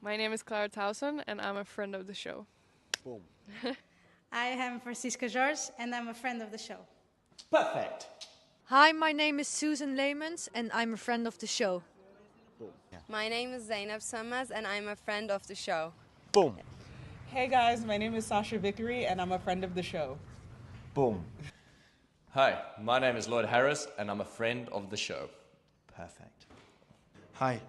My name is Clara Towson, and I'm a friend of the show. Boom. I am Francisca George, and I'm a friend of the show. Perfect. Hi, my name is Susan Leemans and I'm a friend of the show. Boom. Yeah. My name is Zainab Sammaz and I'm a friend of the show. Boom. Hey guys, my name is Sasha Vickery and I'm a friend of the show. Boom. Hi, my name is Lloyd Harris and I'm a friend of the show. Perfect. Hi,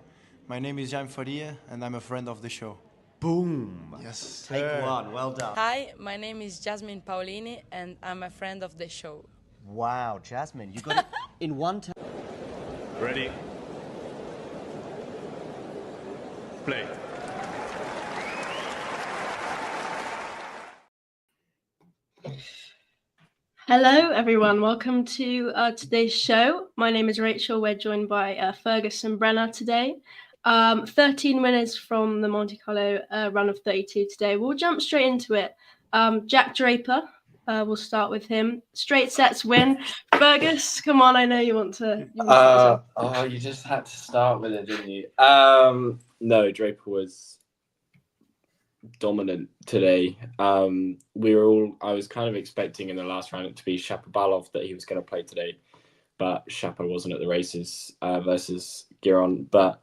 my name is Jaime Faria and I'm a friend of the show. Boom. Yes. Take one. Well done. Hi, my name is Jasmine Paolini and I'm a friend of the show. Wow, Jasmine, you got it in one time. Ready? Play. Hello, everyone. Welcome to today's show. My name is Rachel. We're joined by Fergus and Brenna today. 13 winners from the Monte Carlo run of 32 today. We'll jump straight into it. Jack Draper, we'll start with him. Straight sets win. Fergus, come on. I know you want to. You just had to start with it, didn't you? No, Draper was dominant today. I was kind of expecting in the last round it to be Shapovalov that he was going to play today, but Shapo wasn't at the races versus Giron. But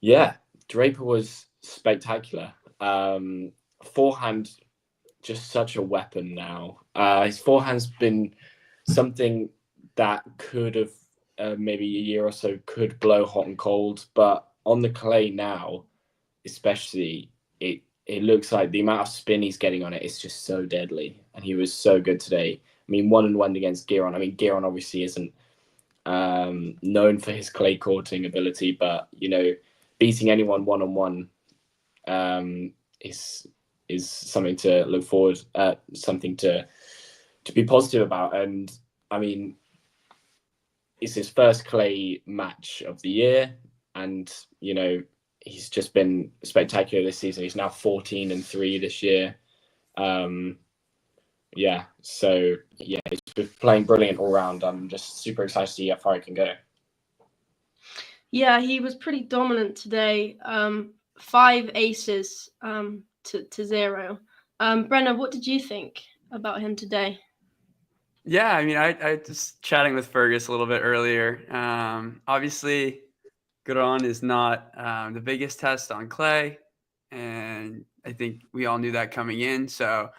yeah, Draper was spectacular. Forehand, just such a weapon now. His forehand's been something that could have maybe a year or so could blow hot and cold, but on the clay now, especially, it looks like the amount of spin he's getting on it is just so deadly, and he was so good today. I mean, 1-1 against Giron. I mean, Giron obviously isn't known for his clay courting ability, but beating anyone 1-on-1 is something to look forward, something to be positive about. And I mean, it's his first clay match of the year, and he's just been spectacular this season. He's now 14-3 this year. He's been playing brilliant all round. I'm just super excited to see how far he can go. Yeah, he was pretty dominant today. 5 aces to 0. Brenna, what did you think about him today? Yeah, I mean, I just chatting with Fergus a little bit earlier. Obviously, Giron is not the biggest test on clay, and I think we all knew that coming in. So,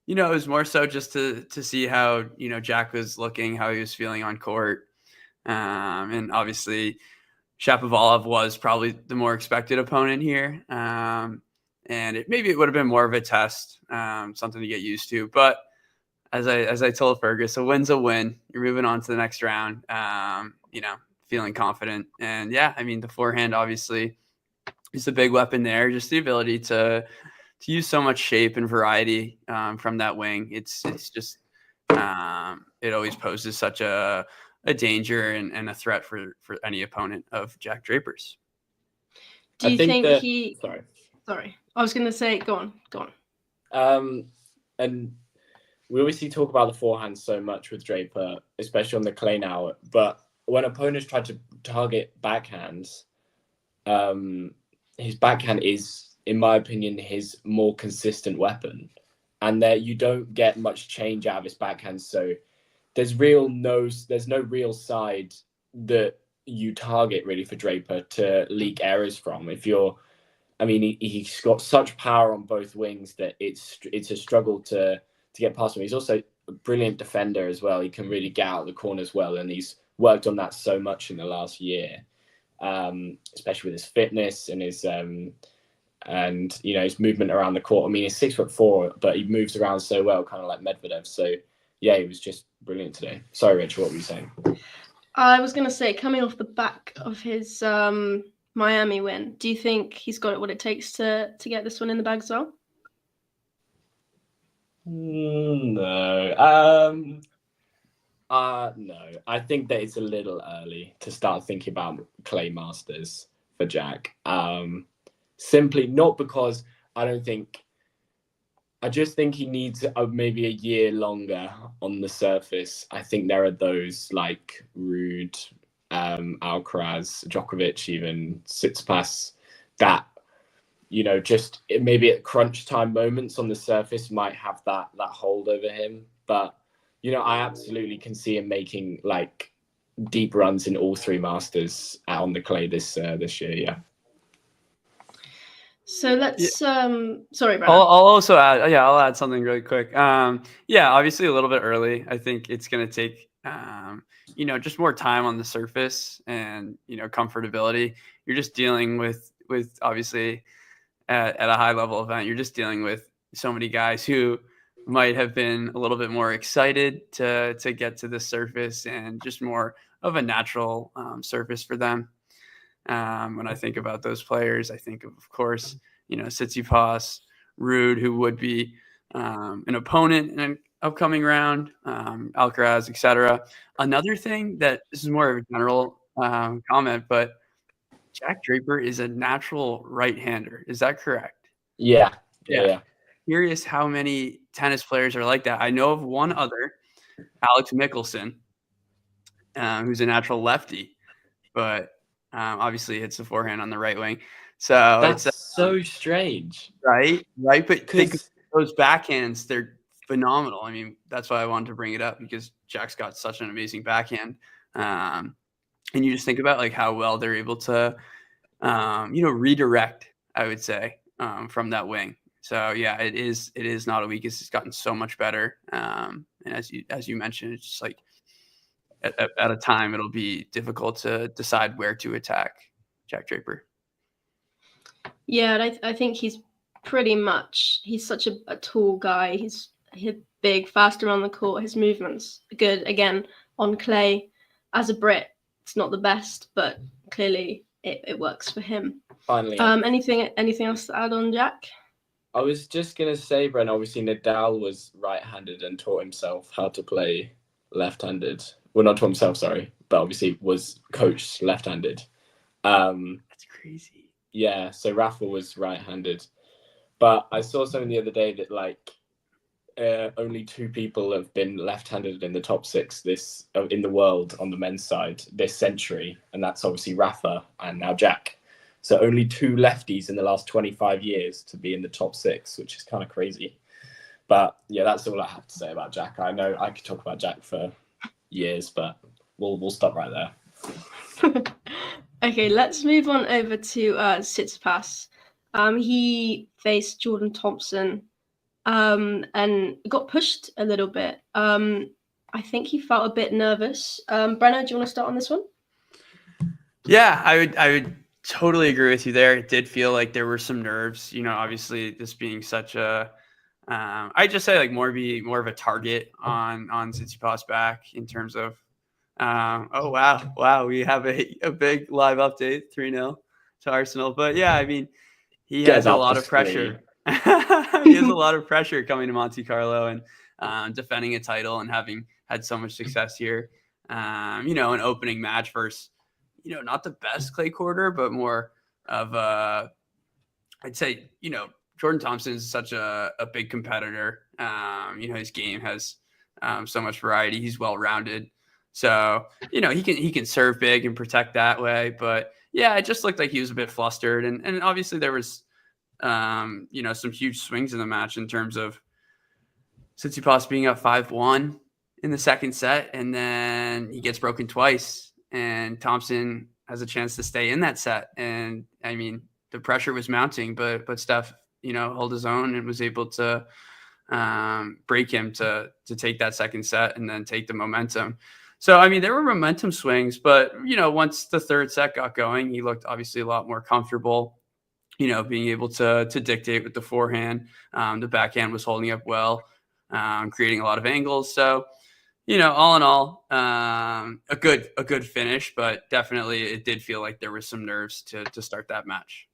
it was more so just to see how Jack was looking, how he was feeling on court, and obviously Shapovalov was probably the more expected opponent here, and maybe it would have been more of a test, something to get used to. But as I told Fergus, a win's a win. You're moving on to the next round. Feeling confident. And yeah, I mean, the forehand obviously is a big weapon there. Just the ability to use so much shape and variety from that wing. It's just it always poses such a danger and a threat for any opponent of Jack Draper's. Do you think he? Sorry. I was going to say, go on. And we obviously talk about the forehand so much with Draper, especially on the clay now, but when opponents try to target backhands, his backhand is, in my opinion, his more consistent weapon. And that you don't get much change out of his backhand. So there's no real side that you target really for Draper to leak errors from. He's got such power on both wings that it's a struggle to get past him. He's also a brilliant defender as well. He can really get out of the corners well, and he's worked on that so much in the last year, especially with his fitness and his his movement around the court. I mean, he's 6'4", but he moves around so well, kind of like Medvedev. So yeah, he was just brilliant today. Sorry, Rachel, what were you saying? I was going to say, coming off the back of his Miami win, do you think he's got what it takes to get this one in the bag as well? No. No, I think that it's a little early to start thinking about Clay Masters for Jack. Simply not because I just think he needs maybe a year longer on the surface. I think there are those like Ruud, Alcaraz, Djokovic, even Tsitsipas that just maybe at crunch time moments on the surface might have that hold over him. But, I absolutely can see him making like deep runs in all 3 Masters out on the clay this year. Yeah. So let's sorry, Brad. I'll also add, I'll add something really quick. Obviously a little bit early. I think it's going to take, just more time on the surface and, comfortability. You're just dealing with obviously at a high level event, you're just dealing with so many guys who might have been a little bit more excited to get to the surface and just more of a natural surface for them. When I think about those players, I think of course, Tsitsipas, Ruud, who would be an opponent in an upcoming round, Alcaraz, etc. Another thing that this is more of a general comment, but Jack Draper is a natural right-hander. Is that correct? Yeah. Curious how many tennis players are like that. I know of one other, Alex Mickelson, who's a natural lefty, but obviously hits the forehand on the right wing. So that's so strange, right? But think of those backhands; they're phenomenal. I mean, that's why I wanted to bring it up, because Jack's got such an amazing backhand, and you just think about like how well they're able to, redirect. I would say from that wing. So yeah, it is not a weakness. It's gotten so much better, and as you mentioned, it's just like at a time it'll be difficult to decide where to attack Jack Draper. Yeah, and I think he's such a tall guy. He's big, fast around the court. His movements are good. Again, on clay, as a Brit, it's not the best, but clearly it works for him. Finally. Anything else to add on Jack? I was just going to say, Bren, obviously Nadal was right-handed and taught himself how to play left-handed. Well, not taught himself, sorry, but obviously was coached left-handed. That's crazy. Yeah, so Rafa was right-handed. But I saw something the other day that only 2 people have been left-handed in the top 6 in the world on the men's side this century, and that's obviously Rafa and now Jack. So only 2 lefties in the last 25 years to be in the top 6, which is kind of crazy. But yeah, that's all I have to say about Jack. I know I could talk about Jack for years, but we'll stop right there. Okay, let's move on over to Tsitsipas. He faced Jordan Thompson and got pushed a little bit. I think he felt a bit nervous. Brenna, do you want to start on this one? Yeah, I would totally agree with you there. It did feel like there were some nerves, obviously this being such a, I just say like more of a target on Tsitsipas back in terms of, oh, wow. We have a big live update, 3-0 to Arsenal. But yeah, I mean, he has a lot of pressure. He has a lot of pressure coming to Monte Carlo and defending a title and having had so much success here. An opening match versus, not the best clay quarter, but more of I'd say, Jordan Thompson is such a big competitor. His game has so much variety. He's well-rounded. So, he can serve big and protect that way. But yeah, it just looked like he was a bit flustered. And obviously there was, some huge swings in the match in terms of Tsitsipas being up 5-1 in the second set. And then he gets broken twice. And Thompson has a chance to stay in that set. And I mean, the pressure was mounting, but Steph, held his own and was able to break him to take that second set and then take the momentum. So, I mean, there were momentum swings, but, once the third set got going, he looked obviously a lot more comfortable, being able to dictate with the forehand. The backhand was holding up well, creating a lot of angles. So, all in all, a good finish, but definitely it did feel like there was some nerves to start that match.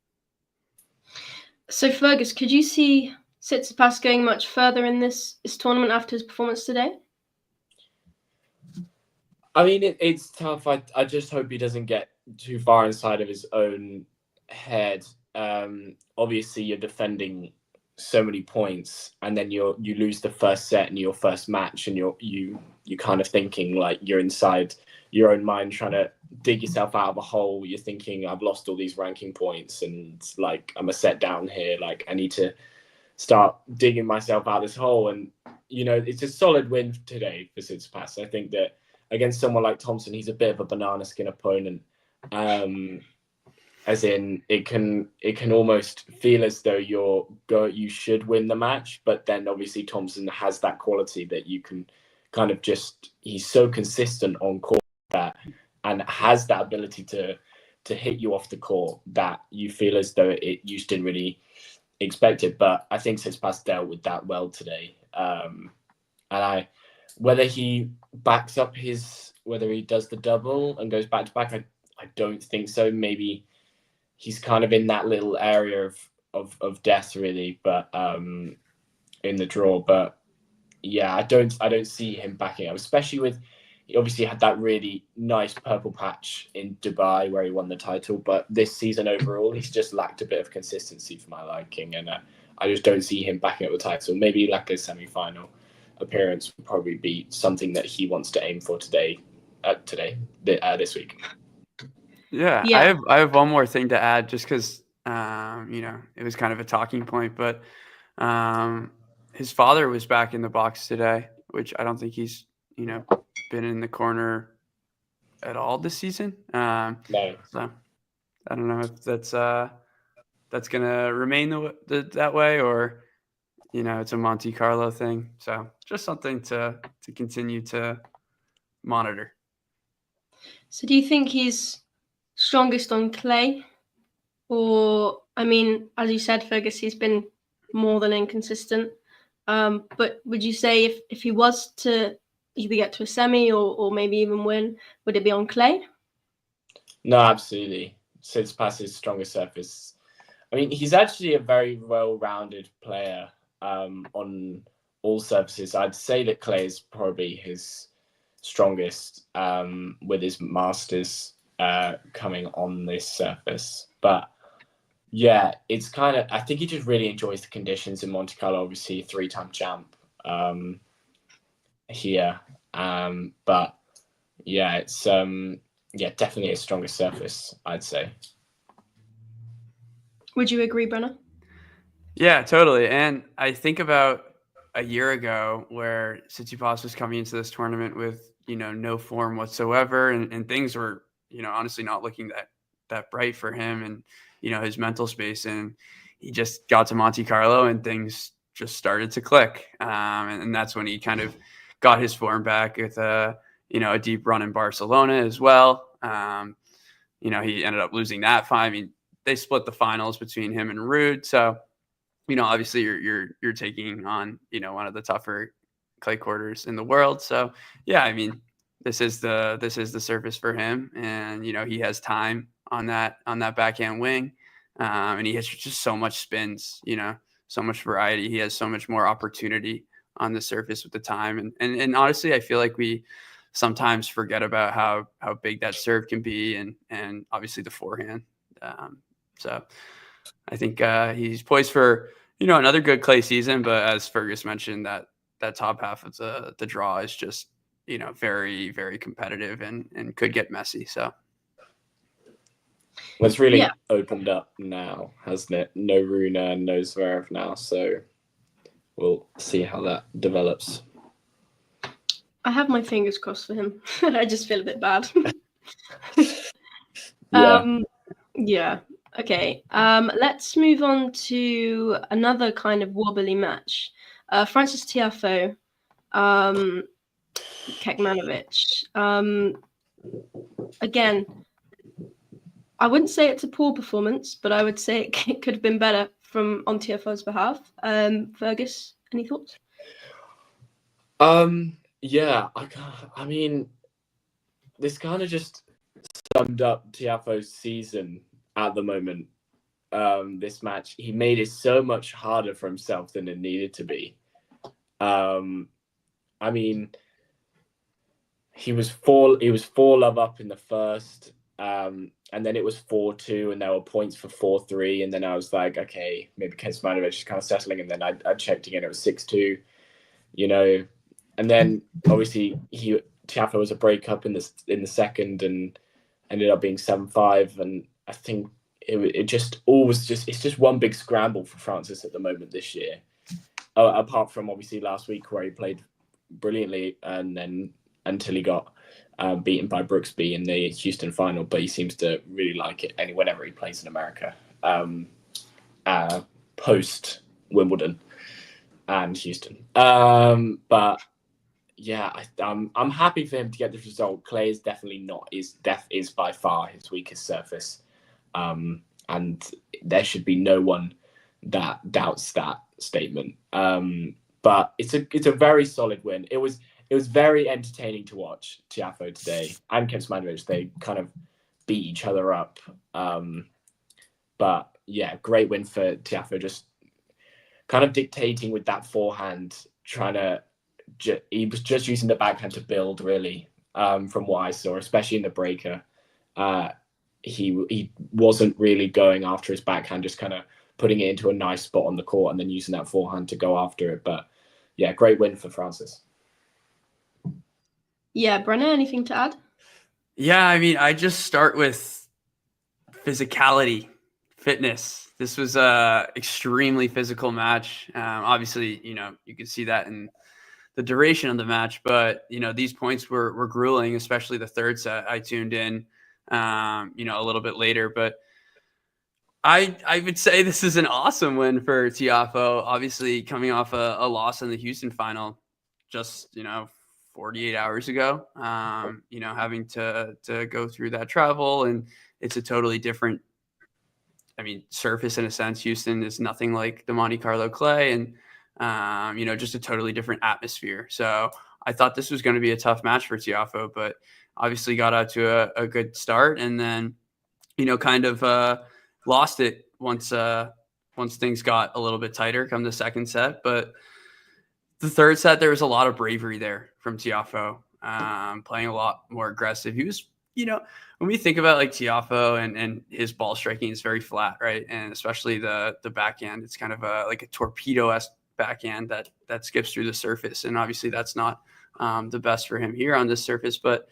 So Fergus, could you see Tsitsipas going much further in this tournament after his performance today? I mean, it's tough. I just hope he doesn't get too far inside of his own head. Obviously, you're defending so many points, and then you lose the first set in your first match, and you kind of thinking like you're inside your own mind trying to dig yourself out of a hole. You're thinking, I've lost all these ranking points, and like I'm a set down here. Like I need to start digging myself out of this hole. And it's a solid win today for Tsitsipas. I think that against someone like Thompson, he's a bit of a banana skin opponent. As in, it can almost feel as though you should win the match, but then obviously Thompson has that quality that you can kind of he's so consistent on court that, and has that ability to hit you off the court that you feel as though you just didn't really expect it. But I think Tsitsipas dealt with that well today. And whether he backs up whether he does the double and goes back to back, I don't think so. Maybe he's kind of in that little area of death, really, but in the draw. But yeah, I don't see him backing up, especially with he obviously had that really nice purple patch in Dubai where he won the title. But this season overall, he's just lacked a bit of consistency for my liking, and I just don't see him backing up the title. Maybe like a semi-final appearance would probably be something that he wants to aim for this week. Yeah. I have one more thing to add, just because it was kind of a talking point, but his father was back in the box today, which I don't think he's been in the corner at all this season. No. So I don't know if that's gonna remain that way, or it's a Monte Carlo thing. So just something to continue to monitor. So do you think he's strongest on clay? Or, I mean, as you said, Fergus, he's been more than inconsistent. But would you say if he was to either get to a semi or maybe even win, would it be on clay? No, absolutely. Tsitsipas is strongest surface. I mean, he's actually a very well-rounded player on all surfaces. I'd say that clay is probably his strongest, with his Masters coming on this surface. But yeah, it's kind of, I think he just really enjoys the conditions in Monte Carlo. Obviously, 3-time champ here. But yeah, it's definitely his strongest surface, I'd say. Would you agree, Brenna? Yeah, totally. And I think about a year ago where Tsitsipas was coming into this tournament with, no form whatsoever, and things were, honestly not looking that bright for him and, his mental space. And he just got to Monte Carlo and things just started to click. And that's when he kind of got his form back with a deep run in Barcelona as well. He ended up losing that fight. I mean, they split the finals between him and Ruud. So, obviously you're taking on, one of the tougher clay quarters in the world. So yeah, I mean, this is the surface for him, and he has time on that backhand wing, and he has just so much spins, so much variety. He has so much more opportunity on the surface with the time, and honestly, I feel like we sometimes forget about how big that serve can be, and obviously the forehand. So I think he's poised for another good clay season, but as Fergus mentioned, that top half of the draw is just very, very competitive and could get messy. So well, it's really opened up now, hasn't it? No Runa, no Zverev now, so we'll see how that develops. I have my fingers crossed for him. I just feel a bit bad. Yeah. Okay. Let's move on to another kind of wobbly match. Francis Tiafoe, Kekmanovic. Again, I wouldn't say it's a poor performance, but I would say it could have been better on Tiafoe's behalf. Fergus, any thoughts? Yeah, I mean, this kind of just summed up Tiafoe's season at the moment. This match, he made it so much harder for himself than it needed to be. I mean, he was 4-love up in the first, And then it was 4-2, and there were points for 4-3. And then I was like, okay, maybe Kecmanovic is kind of settling. And then I checked again, it was 6-2, you know. And then obviously Tiafoe was a breakup in the second and ended up being 7-5. And I think it's just one big scramble for Francis at the moment this year. Apart from obviously last week where he played brilliantly and then until he got beaten by Brooksby in the Houston final, but he seems to really like it whenever he plays in America, post Wimbledon and Houston. But yeah, I'm happy for him to get this result. Clay is definitely not is by far his weakest surface, and there should be no one that doubts that statement. But it's a very solid win. It was very entertaining to watch Tiafoe today and Kecmanovic. They kind of beat each other up. But yeah, great win for Tiafoe. Just kind of dictating with that forehand, he was just using the backhand to build, really, from what I saw, especially in the breaker. He wasn't really going after his backhand, just kind of putting it into a nice spot on the court and then using that forehand to go after it. But yeah, great win for Francis. Yeah, Brenna, anything to add? Yeah, I mean, I just start with physicality, fitness. This was a extremely physical match. Obviously, you could see that in the duration of the match, but these points were grueling, especially the third set. I tuned in, a little bit later, but I would say this is an awesome win for Tiafoe. Obviously, coming off a loss in the Houston final, just 48 hours ago, having to go through that travel, and it's a totally different, surface in a sense. Houston is nothing like the Monte Carlo clay, and just a totally different atmosphere. So I thought this was going to be a tough match for Tiafoe, but obviously got out to a good start, and then kind of lost it once things got a little bit tighter come the second set. But the third set, there was a lot of bravery there from Tiafoe, playing a lot more aggressive. He was, when we think about like Tiafoe and his ball striking is very flat, right? And especially the backhand, it's kind of like a torpedo-esque backhand that skips through the surface. And obviously that's not the best for him here on this surface, but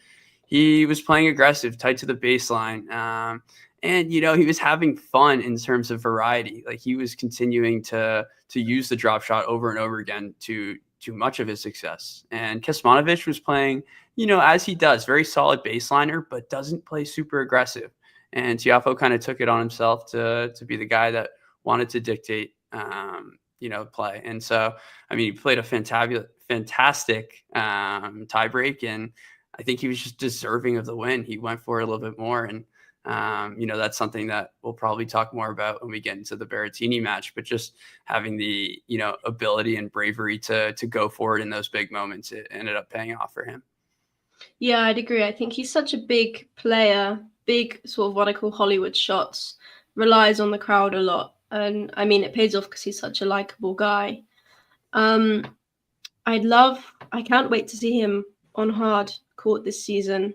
he was playing aggressive, tight to the baseline. And, he was having fun in terms of variety. Like he was continuing to use the drop shot over and over again to much of his success. And Kecmanovic was playing, as he does, very solid baseliner, but doesn't play super aggressive. And Tiafoe kind of took it on himself to be the guy that wanted to dictate, play. And so, he played a fantastic tiebreak, and I think he was just deserving of the win. He went for it a little bit more, and that's something that we'll probably talk more about when we get into the Berrettini match, but just having the, ability and bravery to go for it in those big moments, it ended up paying off for him. Yeah, I'd agree. I think he's such a big player, big sort of what I call Hollywood shots, relies on the crowd a lot. And it pays off because he's such a likable guy. I can't wait to see him on hard court this season.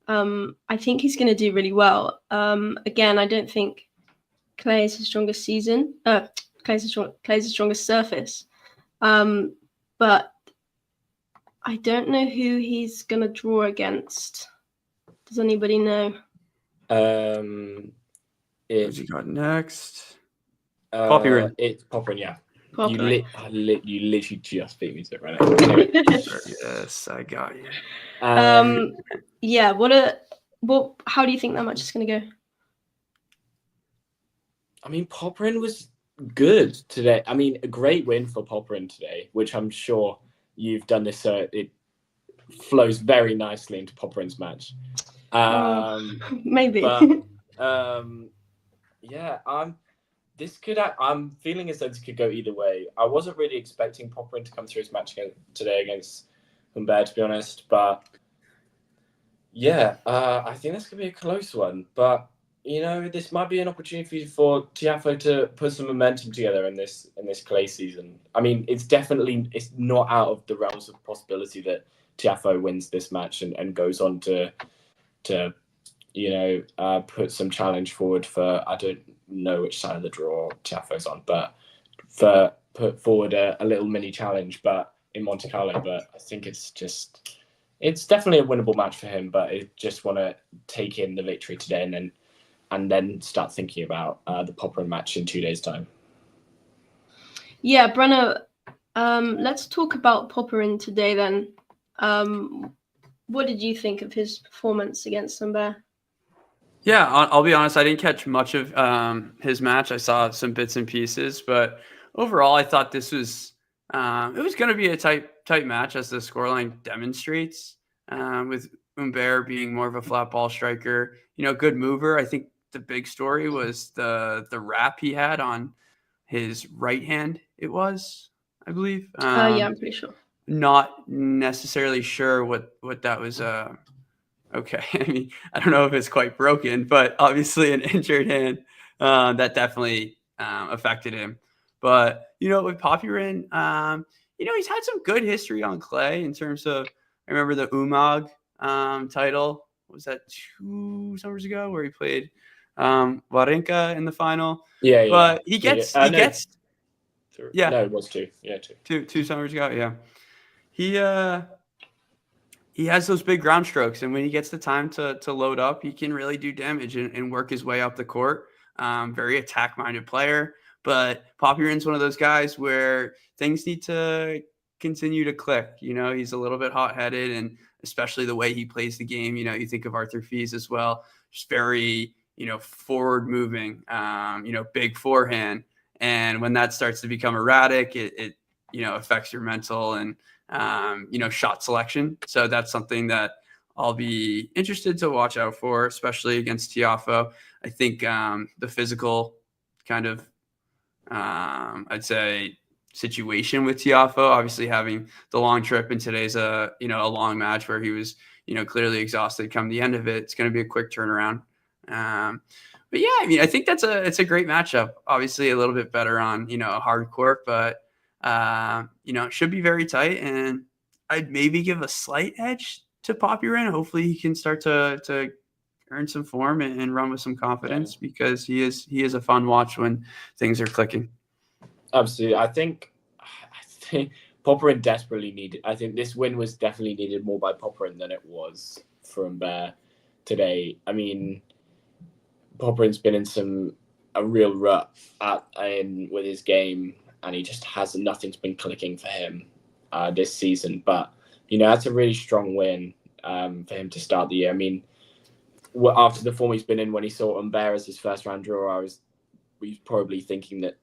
I think he's going to do really well. Again, I don't think clay is his strongest clay's his strongest surface. But I don't know who he's going to draw against. Does anybody know? Who's he got next? Popyrin. It's Popyrin, yeah. Popyrin. You literally just beat me to it right now. Yes, I got you. Yeah, how do you think that match is going to go? Popyrin was good today. A great win for Popyrin today, which I'm sure you've done this so it flows very nicely into Popyrin's match. Maybe. But, yeah, I'm feeling as though this could go either way. I wasn't really expecting Popyrin to come through his match today against Humbert, to be honest, but yeah, I think that's going to be a close one. But, this might be an opportunity for Tiafoe to put some momentum together in this clay season. It's not out of the realms of possibility that Tiafoe wins this match and goes on to put some challenge forward for, I don't know which side of the draw Tiafoe's on, but put forward a little mini challenge, but in Monte Carlo. But I think it's definitely a winnable match for him. But I just want to take in the victory today and then start thinking about the Popyrin match in 2 days' time. Yeah, Brenna, let's talk about Popyrin today then. What did you think of his performance against Humbert? Yeah, I'll be honest. I didn't catch much of his match. I saw some bits and pieces, but overall, I thought this was it was going to be a tight match, as the scoreline demonstrates. With Humbert being more of a flat ball striker, good mover. I think the big story was the wrap he had on his right hand. It was, I believe. Yeah, I'm pretty sure. Not necessarily sure what that was. Okay. I mean, I don't know if it's quite broken, but obviously an injured hand that definitely affected him. But, with Popyrin, he's had some good history on clay in terms of, I remember the Umag title. What was that 2 summers ago where he played Wawrinka in the final? Yeah. But he gets. No, it was 2. Yeah, 2. 2 summers ago. Yeah. He has those big ground strokes, and when he gets the time to load up, he can really do damage and work his way up the court. Very attack-minded player, but Popyrin's one of those guys where things need to continue to click. He's a little bit hot-headed, and especially the way he plays the game. You think of Arthur Fils as well, just very forward-moving, big forehand, and when that starts to become erratic, it affects your mental and shot selection. So that's something that I'll be interested to watch out for, especially against Tiafoe. I think the physical kind of, I'd say, situation with Tiafoe, obviously having the long trip, and today's a long match where he was, clearly exhausted come the end of it. It's going to be a quick turnaround. But yeah, I mean, I think it's a great matchup. Obviously a little bit better on, a hard court, but it should be very tight, and I'd maybe give a slight edge to Popyrin. Hopefully he can start to earn some form and run with some confidence, because he is a fun watch when things are clicking. Absolutely. I think Popyrin desperately needed. I think this win was definitely needed more by Popyrin than it was for Humbert today. I mean, Popyrin's been in a real rut with his game, and he just nothing's been clicking for him this season. But that's a really strong win for him to start the year. I mean, after the form he's been in, when he saw Humbert as his first round draw, we was probably thinking that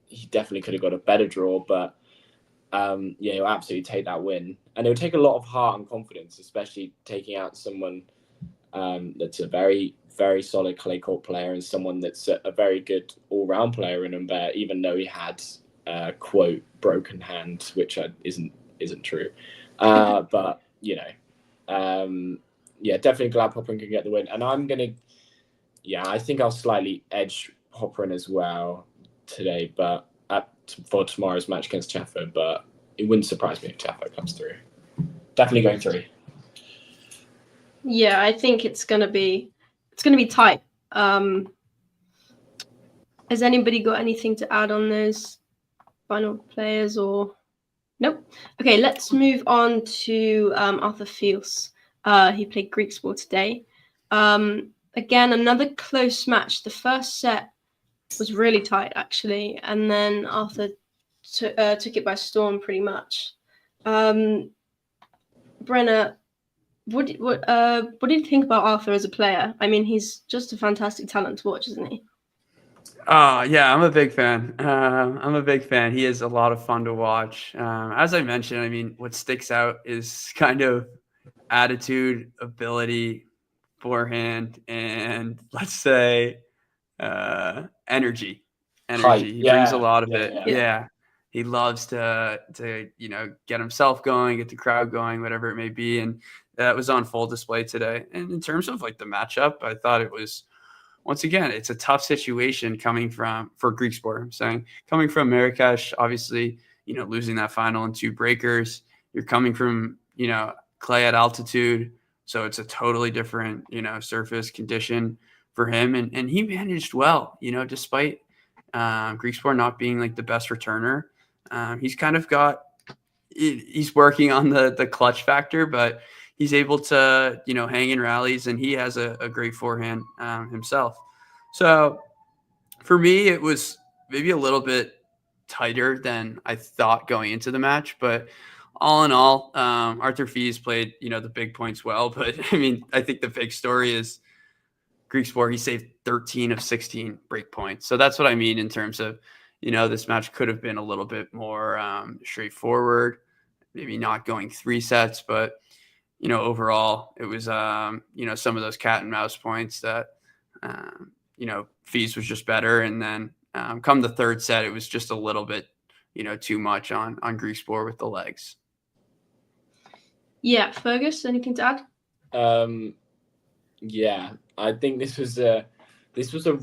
he definitely could have got a better draw. But he'll absolutely take that win, and it'll take a lot of heart and confidence, especially taking out someone that's a very, very solid clay court player, and someone that's a very good all-round player in Humbert, even though he had quote broken hand, which isn't true. But definitely glad Popyrin can get the win, and I think I'll slightly edge Popyrin as well today, but for tomorrow's match against Tiafoe. But it wouldn't surprise me if Tiafoe comes through. Definitely going 3. Yeah, I think it's gonna be tight. Has anybody got anything to add on those final players, or nope? Okay, let's move on to Arthur Fils. He played Greek Sport today. Again, another close match. The first set was really tight, actually, and then Arthur took it by storm pretty much. Brenna, what do you think about Arthur as a player? I mean, he's just a fantastic talent to watch, isn't he? Yeah, I'm a big fan. He is a lot of fun to watch. As I mentioned, I mean, what sticks out is kind of attitude, ability, forehand, and let's say energy. He brings a lot of it. Yeah. He loves to get himself going, get the crowd going, whatever it may be, and that was on full display today. And in terms of like the matchup, I thought it was, once again, it's a tough situation for Greek Sport. I'm saying coming from Marrakesh, obviously, losing that final in 2 breakers. You're coming from clay at altitude, So it's a totally different, surface condition for him. And he managed well, despite Greek Sport not being like the best returner. He's kind of he's working on the clutch factor, but he's able to, hang in rallies, and he has a great forehand himself. So for me, it was maybe a little bit tighter than I thought going into the match, but all in all, Arthur Fils played, the big points well. But I mean, I think the big story is Greek Sport. He saved 13 of 16 break points. So that's what I mean in terms of, this match could have been a little bit more straightforward, maybe not going 3 sets, but, overall it was, some of those cat and mouse points that, Fils was just better. And then come the third set, it was just a little bit, too much on Greek Sport with the legs. Yeah, Fergus, anything to add? Yeah, I think this was a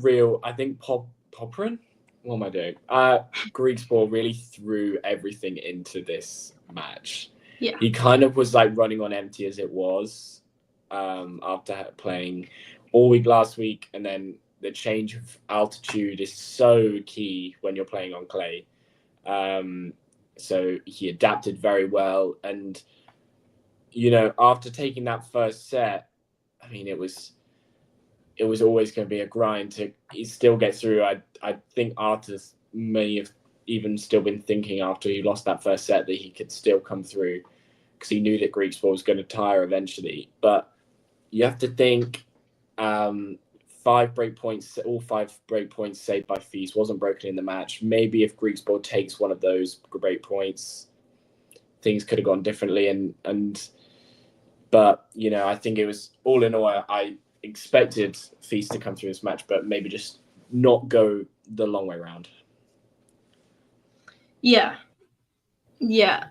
real. I think Popperin. What am I doing? Greek Sport really threw everything into this match. Yeah, he kind of was like running on empty as it was after playing all week last week, and then the change of altitude is so key when you're playing on clay. So he adapted very well, and after taking that first set, I mean, it was always going to be a grind to still get through. I think Arthur may have even still been thinking after he lost that first set that he could still come through, because he knew that Greek Sport was going to tire eventually. But you have to think 5 break points, all 5 break points saved by Fils wasn't broken in the match. Maybe if Greek Sport takes one of those break points, things could have gone differently. But I think it was all in all, I expected Fils to come through this match, but maybe just not go the long way around. Yeah,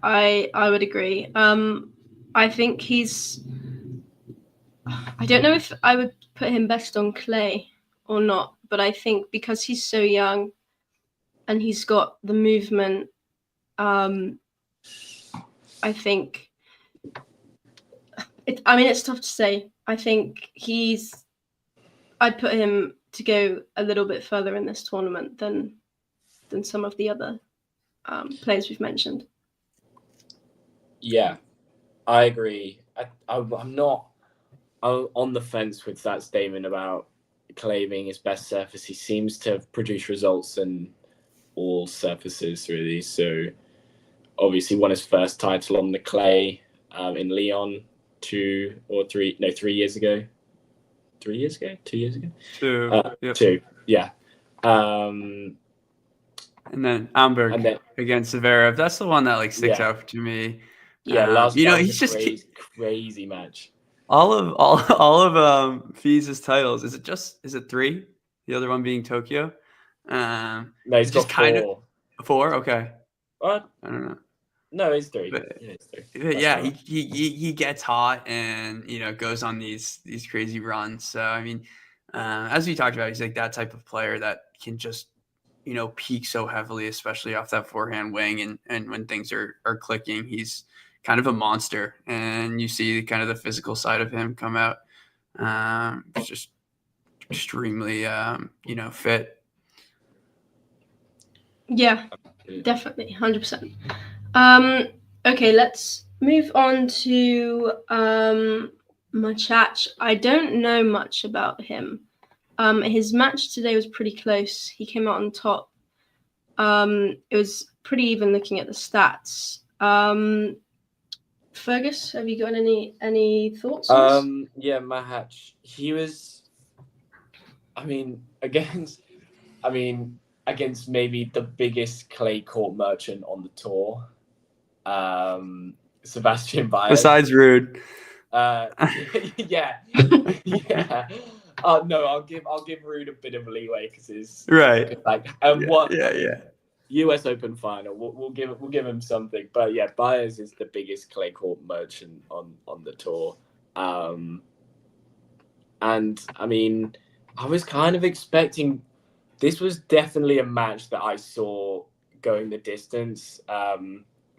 I would agree. I think I don't know if I would put him best on clay or not, but I think because he's so young and he's got the movement, I think it's tough to say. I think I'd put him to go a little bit further in this tournament than some of the other players we've mentioned. Yeah, I agree. I'm not on the fence with that statement about clay being his best surface. He seems to have produced results in all surfaces, really. So obviously won his first title on the clay in Lyon 3 years ago. 3 years ago? 2 years ago? 2. Yep. 2, yeah. And then Amberg against Zverev. That's the one that sticks out to me. Yeah, last he's just crazy match. All of Fils' titles. Is it 3? The other one being Tokyo. No, he's got 4. 4. Okay. What? I don't know. No, it's 3. He gets hot and goes on these crazy runs. So I mean, as we talked about, he's like that type of player that can just peak so heavily, especially off that forehand wing, and when things are clicking, he's kind of a monster, and you see kind of the physical side of him come out. It's just extremely fit. Yeah, definitely, 100%. Okay, let's move on to Machach. I don't know much about him. His match today was pretty close. He came out on top. It was pretty even looking at the stats. Fergus, have you got any thoughts on this? Yeah, Machach. He was, against maybe the biggest clay court merchant on the tour, Sebastian Baez. Besides Ruud. Yeah. No, I'll give Ruud a bit of leeway because it's right. Yeah. US Open final. We'll give him something, but yeah, Baez is the biggest clay court merchant on the tour, and I was kind of expecting. This was definitely a match that I saw going the distance.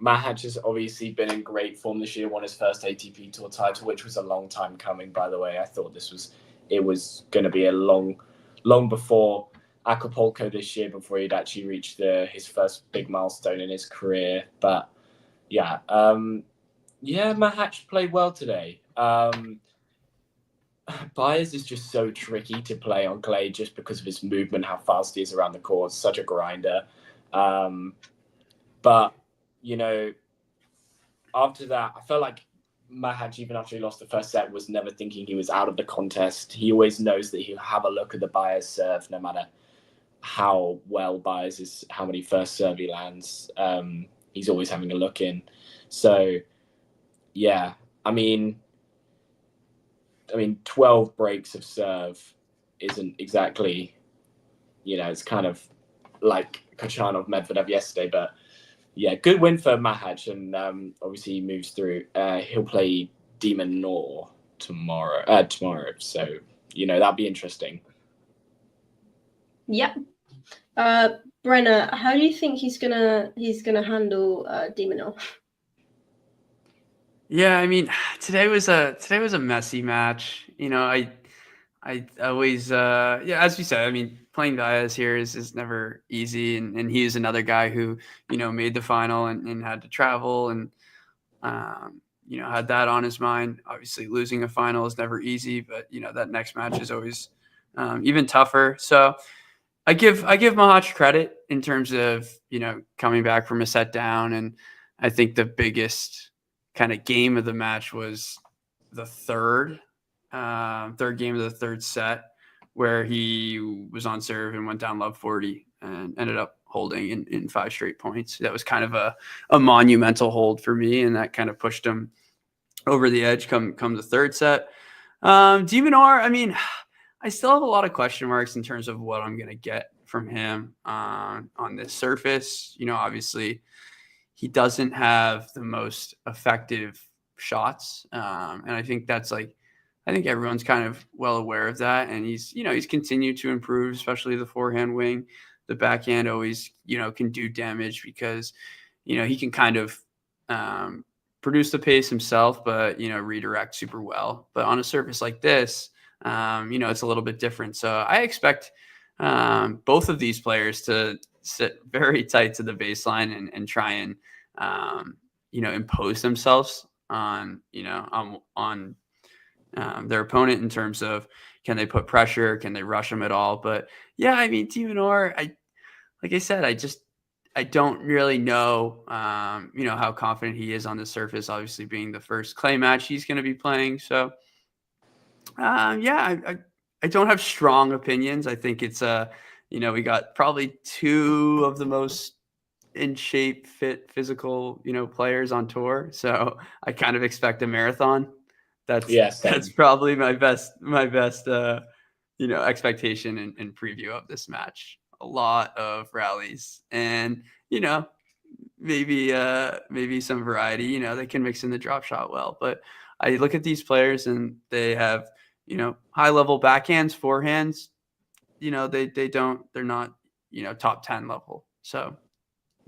Mahatch has obviously been in great form this year, won his first ATP Tour title, which was a long time coming, by the way. I thought it was going to be a long before Acapulco this year, before he'd actually reached his first big milestone in his career. But yeah, Mahatch played well today. Byers is just so tricky to play on clay just because of his movement, how fast he is around the court, such a grinder. But, after that, I felt like Mahatch, even after he lost the first set, was never thinking he was out of the contest. He always knows that he'll have a look at the Byers serve, no matter how well Byers is, how many first serve he lands. He's always having a look in. So, yeah, I mean, 12 breaks of serve isn't exactly, it's kind of like Kachanov Medvedev yesterday, but yeah, good win for Mahatch, and obviously he moves through. He'll play Demon Nor tomorrow, so that'll be interesting. Yeah. Brenna, how do you think he's gonna handle Demon Nor? Yeah, I mean, today was a messy match. I always, as you said, I mean, playing Diaz here is never easy. And he is another guy who, made the final and had to travel and, had that on his mind. Obviously, losing a final is never easy, but, that next match is always even tougher. So I give Mahatch credit in terms of, coming back from a set down. And I think the biggest kind of game of the match was the third game of the third set, where he was on serve and went down love 40 and ended up holding in 5 straight points. That was kind of a monumental hold for me, and that kind of pushed him over the edge come the third set. Demon Nor, I mean, I still have a lot of question marks in terms of what I'm going to get from him on this surface. Obviously he doesn't have the most effective shots. And I think that's I think everyone's kind of well aware of that. And he's continued to improve, especially the forehand wing. The backhand always, can do damage because, he can kind of produce the pace himself, but, redirect super well. But on a surface like this, it's a little bit different. So I expect both of these players to sit very tight to the baseline and try and, impose themselves on their opponent in terms of, can they put pressure? Can they rush them at all? But yeah, I mean, Demon Nor, like I said, I don't really know, how confident he is on the surface, obviously being the first clay match he's going to be playing. So I don't have strong opinions. I think it's, we got probably 2 of the most in shape, fit, physical, players on tour. So I kind of expect a marathon. That's probably my best, expectation and preview of this match. A lot of rallies and, maybe some variety, they can mix in the drop shot well, but I look at these players and they have, high level backhands, forehands, they're not, top 10 level. So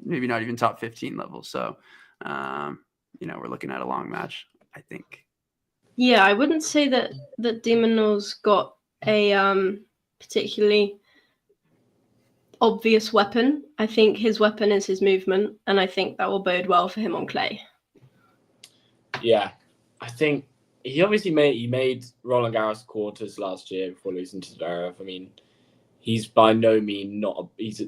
maybe not even top 15 level. So, we're looking at a long match, I think. Yeah, I wouldn't say that Demon Nor's got a particularly obvious weapon. I think his weapon is his movement, and I think that will bode well for him on clay. Yeah, I think he obviously made Roland Garros quarters last year before losing to Zverev. I mean, he's by no means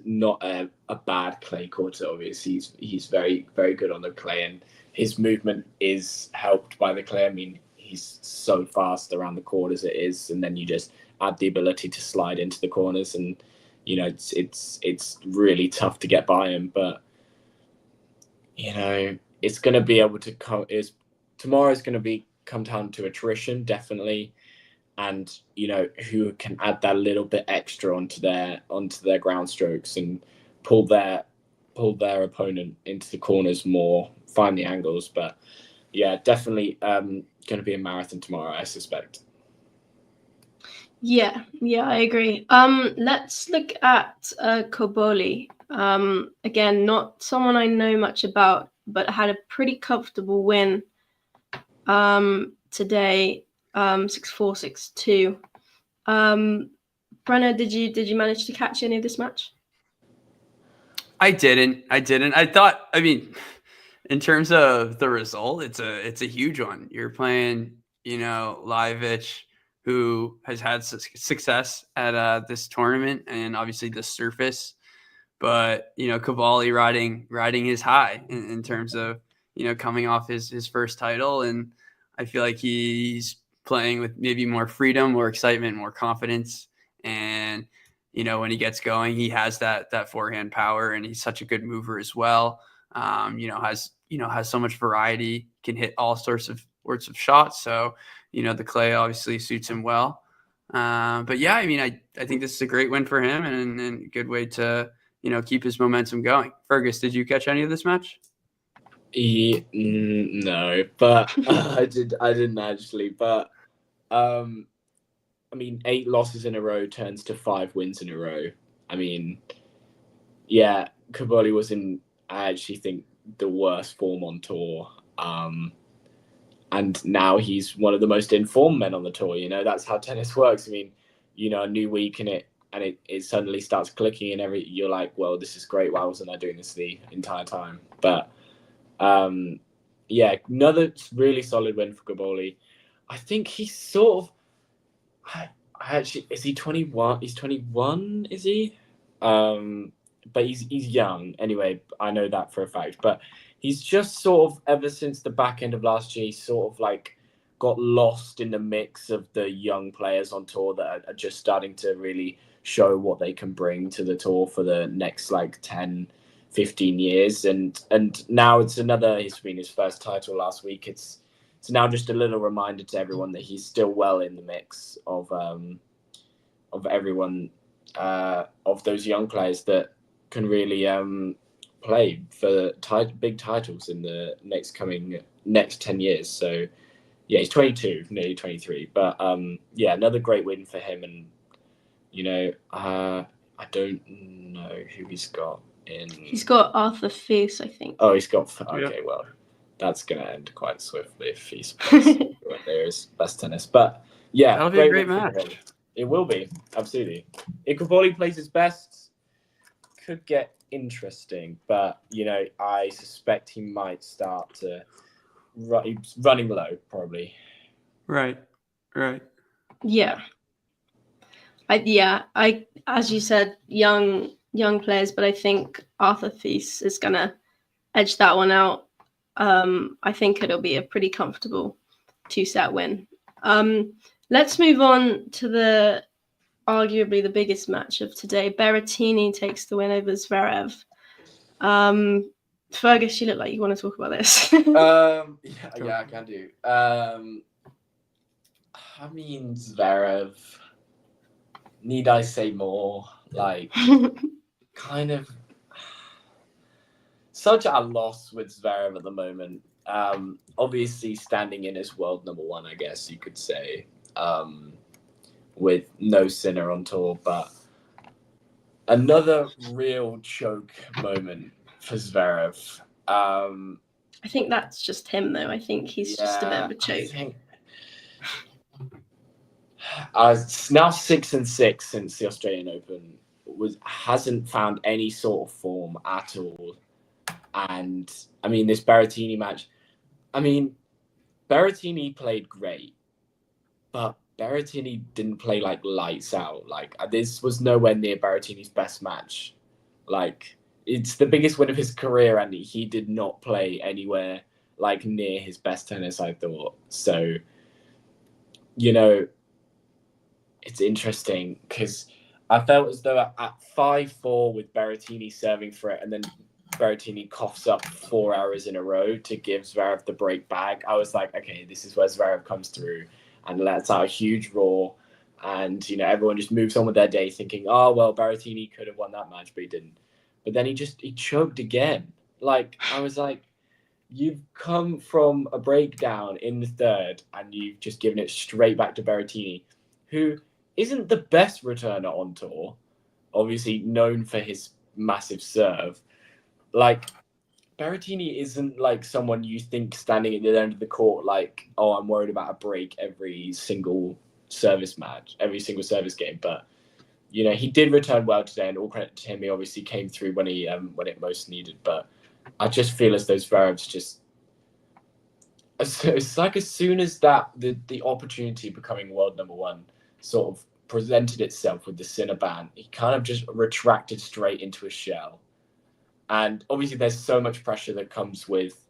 not a bad clay quarter. Obviously, he's very, very good on the clay, and his movement is helped by the clay. I mean, he's so fast around the court as it is, and then you just add the ability to slide into the corners, and it's really tough to get by him. But it's going to be able to come. Tomorrow's going to come down to attrition, definitely, and who can add that little bit extra onto their ground strokes and pull their opponent into the corners more, find the angles. But yeah, definitely going to be a marathon tomorrow, I suspect. Yeah, I agree. Let's look at Koboli. Again, not someone I know much about but had a pretty comfortable win today, 6-4, 6-2. Brenna, did you manage to catch any of this match? I didn't. I thought, I mean, in terms of the result, it's a huge one. You're playing, Lajovic, who has had success at this tournament and obviously the surface, but Cavalli riding his high in terms of coming off his first title, and I feel like he's playing with maybe more freedom, more excitement, more confidence, and when he gets going, he has that forehand power, and he's such a good mover as well. Has so much variety, can hit all sorts of shots. So, the clay obviously suits him well. But yeah, I mean, I think this is a great win for him and a good way to, keep his momentum going. Fergus, did you catch any of this match? No, but I didn't actually. But I mean, 8 losses in a row turns to 5 wins in a row. I mean, yeah, Cavalli was in, I actually think, the worst form on tour. And now he's one of the most informed men on the tour. That's how tennis works. I mean, a new week in it, and it suddenly starts clicking, and you're like, well, this is great. Why wasn't I doing this the entire time? But yeah, another really solid win for Cavalli. I think he's sort of, I actually, is he 21? He's 21, is he? But he's young anyway. I know that for a fact. But he's just sort of, ever since the back end of last year, he's sort of like got lost in the mix of the young players on tour that are just starting to really show what they can bring to the tour for the next 10, 15 years. And now it's been his first title last week. It's now just a little reminder to everyone that he's still well in the mix of everyone, of those young players that can really play for big titles in the next 10 years. So yeah, he's 22, nearly 23. But yeah, another great win for him. And I don't know who he's got in. He's got Arthur Fierce, I think. Oh, he's got. Okay, yeah. Well, that's going to end quite swiftly if he's when there is best tennis. But yeah, that'll be a great match. It will be, absolutely. If Cavalli plays his best, could get interesting. But I suspect he might start to running low, probably. Right. Yeah. I as you said, young players, but I think Arthur Fierce is gonna edge that one out. I think it'll be a pretty comfortable 2-set win. Let's move on to arguably the biggest match of today. Berrettini takes the win over Zverev. Fergus, you look like you want to talk about this. Yeah, I can do. I mean, Zverev. Need I say more? Kind of such a loss with Zverev at the moment. Obviously standing in as world number 1, I guess you could say, with no Sinner on tour, but another real choke moment for Zverev. I think that's just him, though. I think he's just a bit of a choke. Now 6-6 since the Australian Open. Hasn't found any sort of form at all. And I mean, this Berrettini match, Berrettini played great, but Berrettini didn't play lights out. This was nowhere near Berrettini's best match. It's the biggest win of his career, and he did not play anywhere near his best tennis, I thought. So, it's interesting because I felt as though at 5-4 with Berrettini serving for it, and then Berrettini coughs up 4 hours in a row to give Zverev the break back. I was like, okay, this is where Zverev comes through and lets out a huge roar. And, everyone just moves on with their day thinking, oh, well, Berrettini could have won that match, but he didn't. But then he choked again. I was like, you've come from a breakdown in the third and you've just given it straight back to Berrettini, who isn't the best returner on tour, obviously known for his massive serve. Berrettini isn't like someone you think standing at the end of the court like, oh, I'm worried about a break every single service match, every single service game. But he did return well today, and all credit to him. He obviously came through when it most needed. But I just feel as though Zverev's just. It's like as soon as the opportunity of becoming world number one sort of presented itself with the Cinnabon, he kind of just retracted straight into a shell. And obviously there's so much pressure that comes with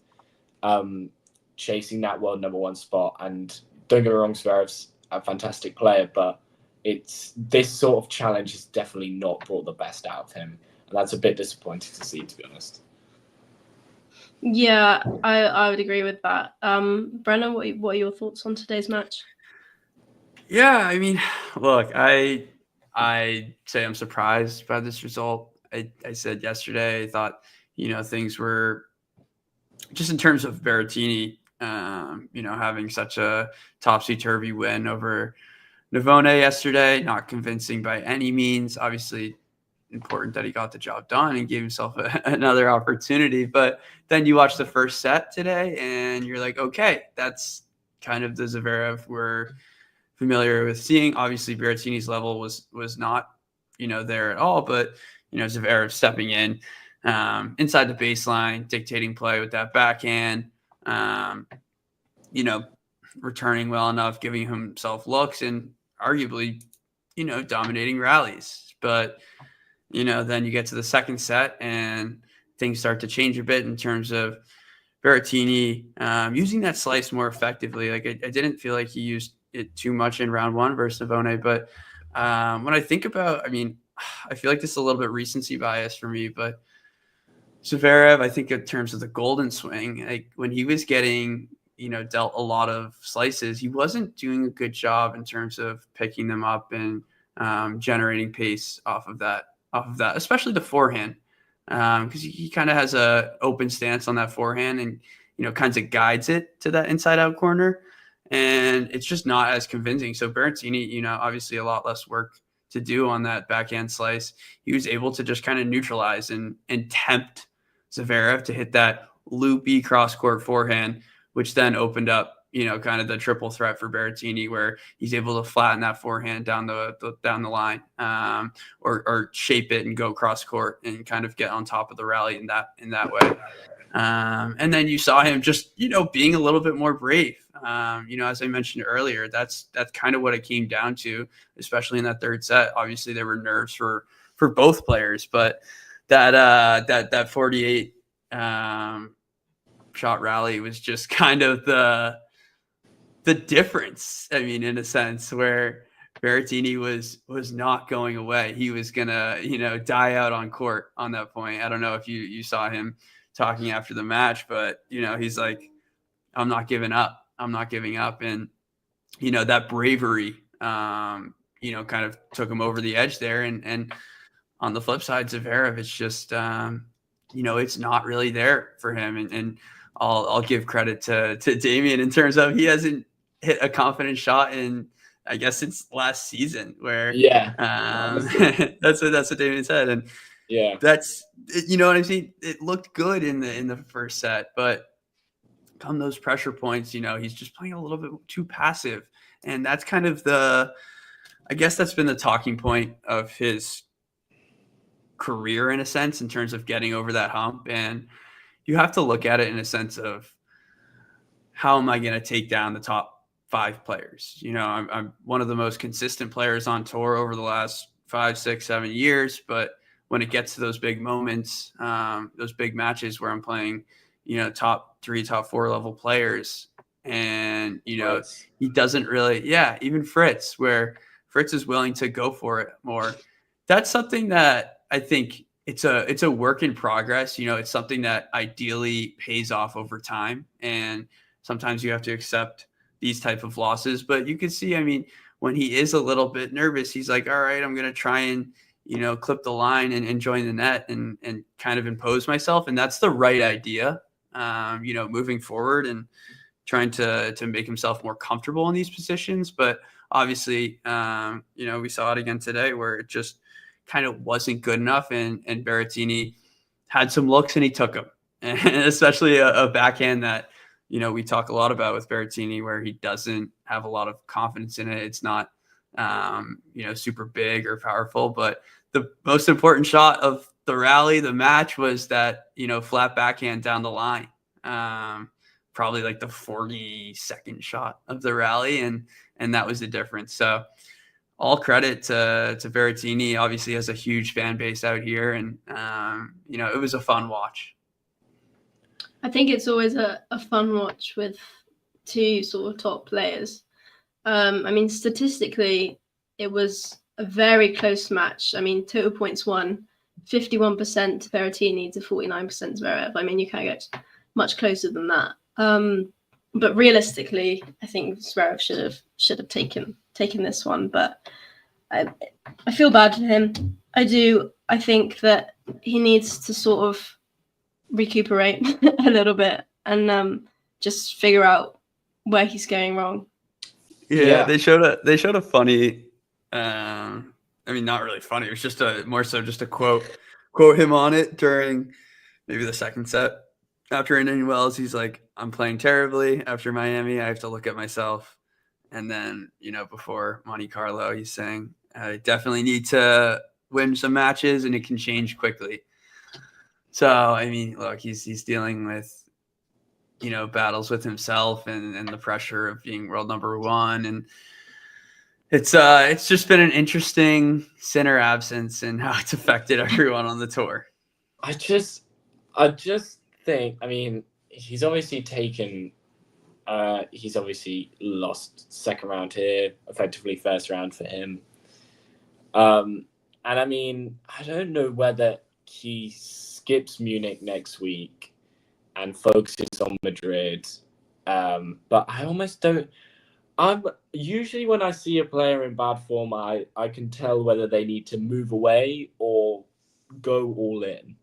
chasing that world number one spot. And don't get me wrong, Zverev's a fantastic player, but this sort of challenge has definitely not brought the best out of him. And that's a bit disappointing to see, to be honest. Yeah, I would agree with that. Brenna, what are your thoughts on today's match? Yeah, I mean, look, I say I'm surprised by this result. I said yesterday, I thought, things were just in terms of Berrettini, having such a topsy-turvy win over Navone yesterday, not convincing by any means. Obviously, important that he got the job done and gave himself another opportunity. But then you watch the first set today and you're like, okay, that's kind of the Zverev we're familiar with seeing. Obviously, Berrettini's level was not, there at all. But, Zverev stepping in inside the baseline, dictating play with that backhand, returning well enough, giving himself looks and arguably, dominating rallies. But then you get to the second set and things start to change a bit in terms of Berrettini using that slice more effectively. Like I didn't feel like he used it too much in round one versus Navone. But when I think about, I feel like this is a little bit recency bias for me, but Zverev, I think in terms of the golden swing, like when he was getting, dealt a lot of slices, he wasn't doing a good job in terms of picking them up and generating pace off of that, especially the forehand, because he kind of has a open stance on that forehand and, kinds of guides it to that inside out corner. And it's just not as convincing. So Berrettini, obviously a lot less work to do on that backhand slice. He was able to just kind of neutralize and tempt Zverev to hit that loopy cross-court forehand, which then opened up, kind of the triple threat for Berrettini, where he's able to flatten that forehand down the line, or shape it and go cross court and kind of get on top of the rally in that way. And then you saw him just, being a little bit more brave. As I mentioned earlier, that's kind of what it came down to, especially in that third set. Obviously, there were nerves for both players, but that 48 shot rally was just kind of the difference. In a sense where Berrettini was not going away. He was gonna, die out on court on that point. I don't know if you saw him talking after the match, but he's like, I'm not giving up. I'm not giving up. And that bravery, kind of took him over the edge there. And on the flip side, Zverev, it's just, it's not really there for him. And I'll give credit to Damien in terms of he hasn't hit a confident shot in, I guess, since last season. Where that's what Damien said, and that's what I'm saying. It looked good in the first set, but come those pressure points, he's just playing a little bit too passive, and that's kind of I guess that's been the talking point of his career in a sense, in terms of getting over that hump. And you have to look at it in a sense of, how am I going to take down the top 5 players? I'm one of the most consistent players on tour over the last 5, 6, 7 years. But when it gets to those big moments, those big matches where I'm playing, top 3, top 4 level players, and, he doesn't really, even Fritz, where Fritz is willing to go for it more. That's something that I think it's a work in progress. It's something that ideally pays off over time. And sometimes you have to accept these type of losses, but you can see, when he is a little bit nervous, he's like, all right, I'm going to try and, clip the line and join the net and kind of impose myself. And that's the right idea, moving forward and trying to make himself more comfortable in these positions. But obviously, we saw it again today where it just kind of wasn't good enough. And Berrettini had some looks and he took them. and especially a backhand that, we talk a lot about with Berrettini, where he doesn't have a lot of confidence in it. It's not, super big or powerful, but the most important shot of the rally, the match, was that, flat backhand down the line. Probably like the 42nd shot of the rally. And that was the difference. So all credit to Berrettini. Obviously has a huge fan base out here. And, it was a fun watch. I think it's always a fun watch with two sort of top players. Statistically, it was a very close match. Total points won, 51% Berrettini to 49% Zverev. You can't get much closer than that. But realistically, I think Zverev should have taken this one. But I feel bad for him. I do. I think that he needs to sort of recuperate a little bit and just figure out where he's going wrong. Yeah. They showed a funny, not really funny. It was just more so just a quote him on it during maybe the second set. After Indian Wells, he's like, I'm playing terribly after Miami. I have to look at myself. And then, before Monte Carlo, he's saying, I definitely need to win some matches and it can change quickly. So, look, he's dealing with, battles with himself and the pressure of being world number one. And it's just been an interesting center absence and how it's affected everyone on the tour. I just think, he's obviously lost second round here, effectively first round for him. And I don't know whether he skips Munich next week and focuses on Madrid. But I almost don't. Usually when I see a player in bad form, I can tell whether they need to move away or go all in.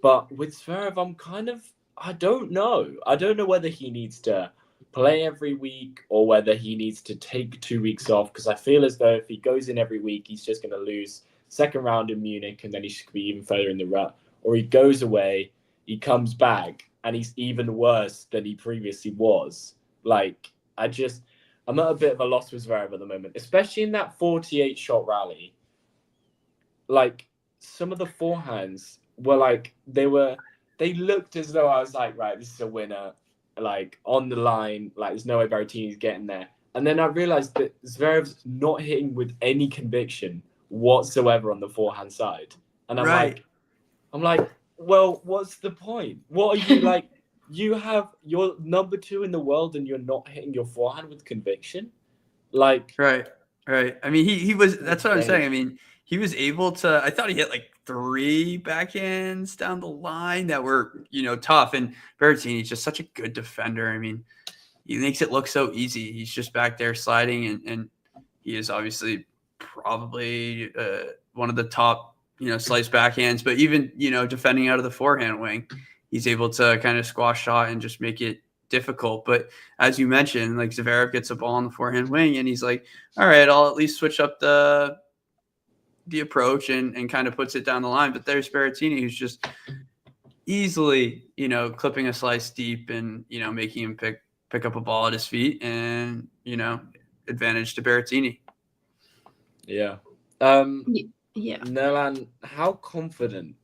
But with Zverev, I don't know. I don't know whether he needs to play every week or whether he needs to take 2 weeks off, because I feel as though if he goes in every week, he's just going to lose second round in Munich and then he should be even further in the rut. Or he goes away, he comes back, and he's even worse than he previously was. I'm at a bit of a loss with Zverev at the moment, especially in that 48-shot rally. Some of the forehands were they looked as though I was like, right, this is a winner, on the line, there's no way Berrettini's getting there. And then I realized that Zverev's not hitting with any conviction whatsoever on the forehand side. And I'm like, well, what's the point? What are you you're number 2 in the world and you're not hitting your forehand with conviction? Right. He was, that's what I'm saying. He was able to, I thought he hit 3 backhands down the line that were, tough. And Berrettini's just such a good defender. He makes it look so easy. He's just back there sliding and he is obviously probably one of the top, slice backhands, but even, defending out of the forehand wing, he's able to kind of squash shot and just make it difficult. But as you mentioned, Zverev gets a ball on the forehand wing and he's like, all right, I'll at least switch up the approach and kind of puts it down the line. But there's Berrettini, who's just easily, clipping a slice deep and, making him pick up a ball at his feet and, advantage to Berrettini. Yeah. Yeah. Nolan, how confident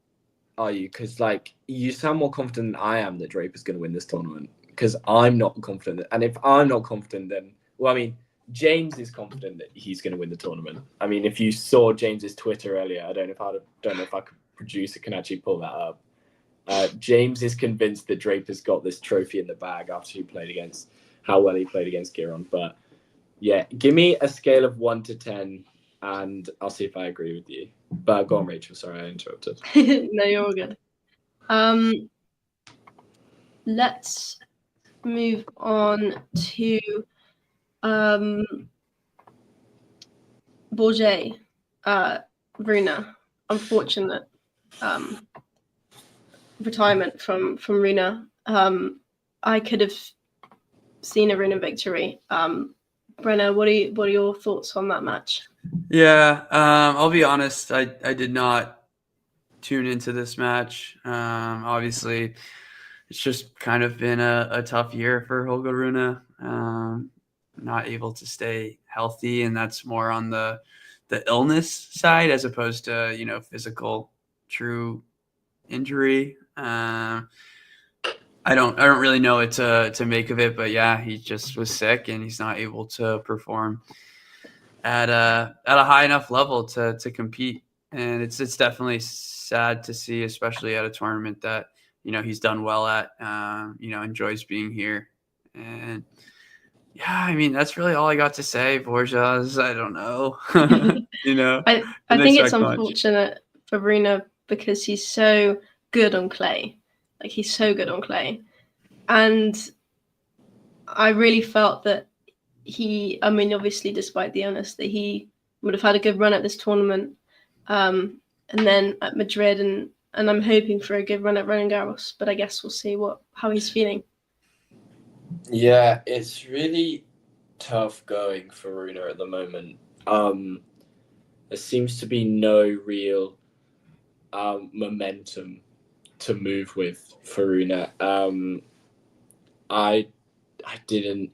are you? Because you sound more confident than I am that Draper's going to win this tournament. Because I'm not confident. And if I'm not confident, then James is confident that he's going to win the tournament. If you saw James's Twitter earlier, I don't know if I could producer can actually pull that up. James is convinced that Draper's got this trophy in the bag after how well he played against Giron. But yeah, give me a scale of 1 to 10 and I'll see if I agree with you. But go on, Rachel. Sorry, I interrupted. No, you're all good. Let's move on to Bourget, Runa. Unfortunate retirement from Runa. I could have seen a Runa victory. Brenna, what are your thoughts on that match? Yeah, I'll be honest. I did not tune into this match. Obviously, it's just kind of been a tough year for Holger Rune. Not able to stay healthy, and that's more on the illness side as opposed to physical true injury. I don't really know what to make of it, but yeah, he just was sick and he's not able to perform at a high enough level to compete. And it's definitely sad to see, especially at a tournament that he's done well at. Enjoys being here. And yeah, I mean, that's really all I got to say. Borjas, I don't know. I think it's unfortunate for Rune because he's so good on clay. Like, he's so good on clay. And I really felt that obviously, despite the illness, that he would have had a good run at this tournament. And then at Madrid, and I'm hoping for a good run at Roland Garros. But I guess we'll see how he's feeling. Yeah, it's really tough going for Rune at the moment. There seems to be no real momentum to move with for Rune. I didn't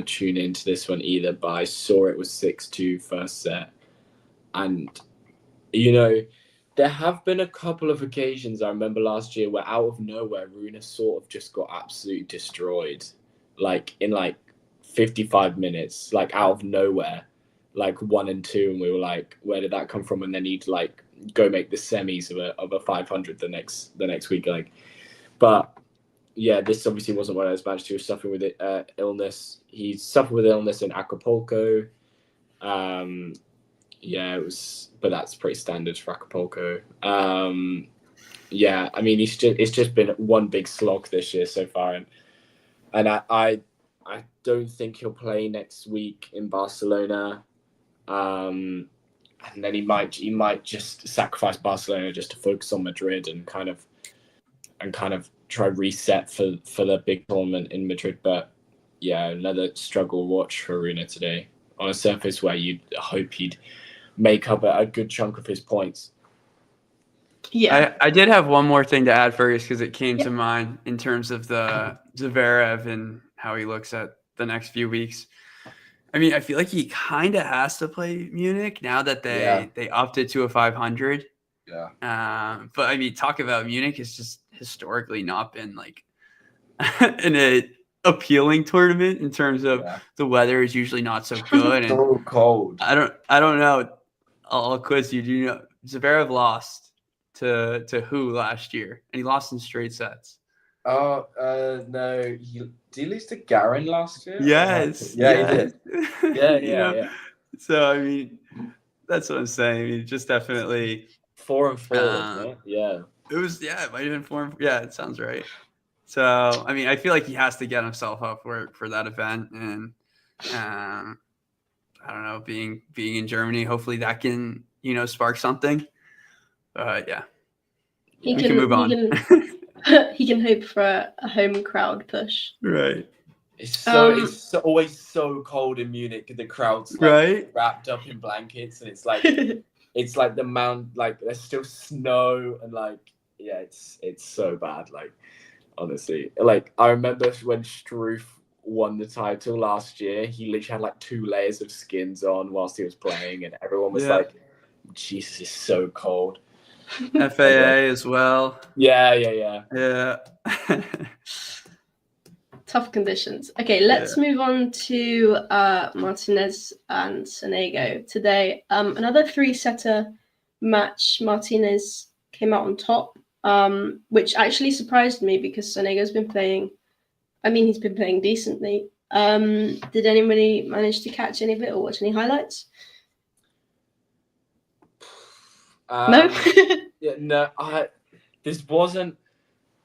tune into this one either, but I saw it was 6-2 first set. And, there have been a couple of occasions I remember last year where out of nowhere, Rune sort of just got absolutely destroyed. In 55 minutes, out of nowhere, 1 and 2. And we were like, where did that come from? And then he'd go make the semis of a 500 the next week. But yeah, this obviously wasn't one of those matches. He was suffering with illness. He suffered with illness in Acapulco. Yeah, it was, but that's pretty standard for Acapulco. Yeah, I mean, it's just been one big slog this year so far, and I don't think he'll play next week in Barcelona. And then he might just sacrifice Barcelona just to focus on Madrid and kind of try reset for the big tournament in Madrid. But yeah, another struggle watch for Rune today on a surface where you'd hope he'd make up a good chunk of his points. Yeah, I did have one more thing to add, Fergus, because it came to mind in terms of the Zverev and how he looks at the next few weeks. I mean, I feel like he kind of has to play Munich now that they upped it to a 500. Yeah. But I mean, talk about Munich has just historically not been an appealing tournament in terms of the weather is usually not so good and so cold. I don't know. I'll quiz you. Do you know Zverev lost to who last year? And he lost in straight sets. Oh, no. Did he lose to Garin last year? Yes. Yeah, he did. Yeah. So, I mean, that's what I'm saying. I mean, just definitely 4 and 4, wasn't it? Yeah. It was, it might have been 4 and 4. Yeah, it sounds right. So, I mean, I feel like he has to get himself up for that event. And I don't know, being in Germany, hopefully that can, spark something. Yeah. We can move on. He can hope for a home crowd push. Right. It's always so cold in Munich. The crowd's wrapped up in blankets, and it's like the mountain, there's still snow, and it's so bad. Honestly, I remember when Struff won the title last year, he literally had 2 layers of skins on whilst he was playing, and everyone was like, "Jesus, it's so cold." FAA as well. Yeah. Tough conditions. Okay, let's move on to Martinez and Sonego today. Another 3-setter match. Martinez came out on top, which actually surprised me because Sonego's been playing. I mean, he's been playing decently. Did anybody manage to catch any of it or watch any highlights? No. No. This wasn't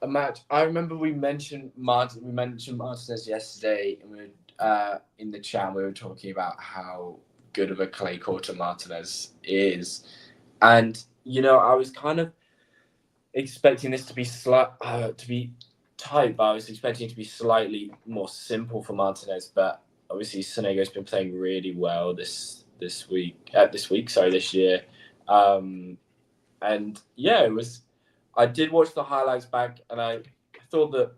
a match. I remember we mentioned Martinez yesterday, and we were in the chat. We were talking about how good of a clay courter Martinez is, and I was kind of expecting this to be tight, but I was expecting it to be slightly more simple for Martinez. But obviously, Sonego's been playing really well this year. And yeah, I did watch the highlights back, and I thought that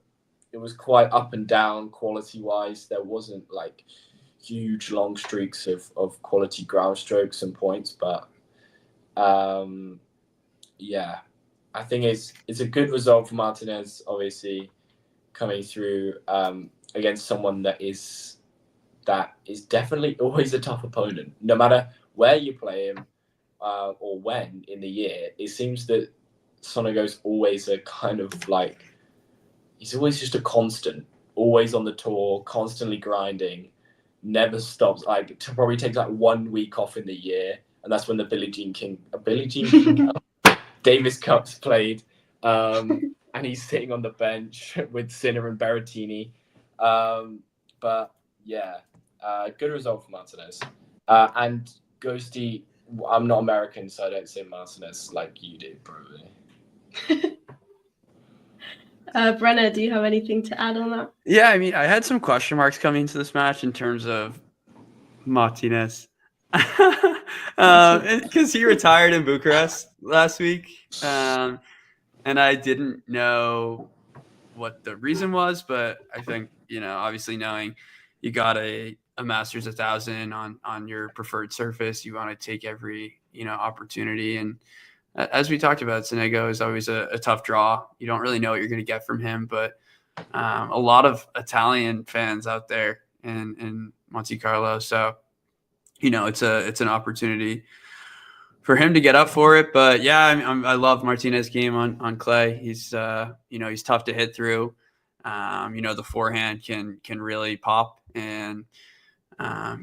it was quite up and down quality-wise. There wasn't like huge long streaks of quality ground strokes and points, but yeah, I think it's a good result for Martinez, obviously, coming through against someone that is definitely always a tough opponent. No matter where you play him or when in the year, it seems that Sonego's always a kind of like, he's always just a constant, always on the tour, constantly grinding, never stops. Like, probably takes like 1 week off in the year, and that's when the Billie Jean King Davis Cup's played, and he's sitting on the bench with Sinner and Berrettini. But yeah, good result for Martinez. And Ghosty, I'm not American, so I don't say Martinez like you do, probably. Brenna, do you have anything to add on that? Yeah, I mean, I had some question marks coming into this match in terms of Martinez. Because he retired in Bucharest last week. And I didn't know what the reason was, but I think, obviously knowing you got a Masters 1000 on your preferred surface, you want to take every, opportunity. And as we talked about, Sonego is always a tough draw. You don't really know what you're going to get from him, but a lot of Italian fans out there in Monte Carlo. So, it's an opportunity for him to get up for it. But yeah, I love Martinez's game on clay. He's he's tough to hit through. The forehand can really pop, and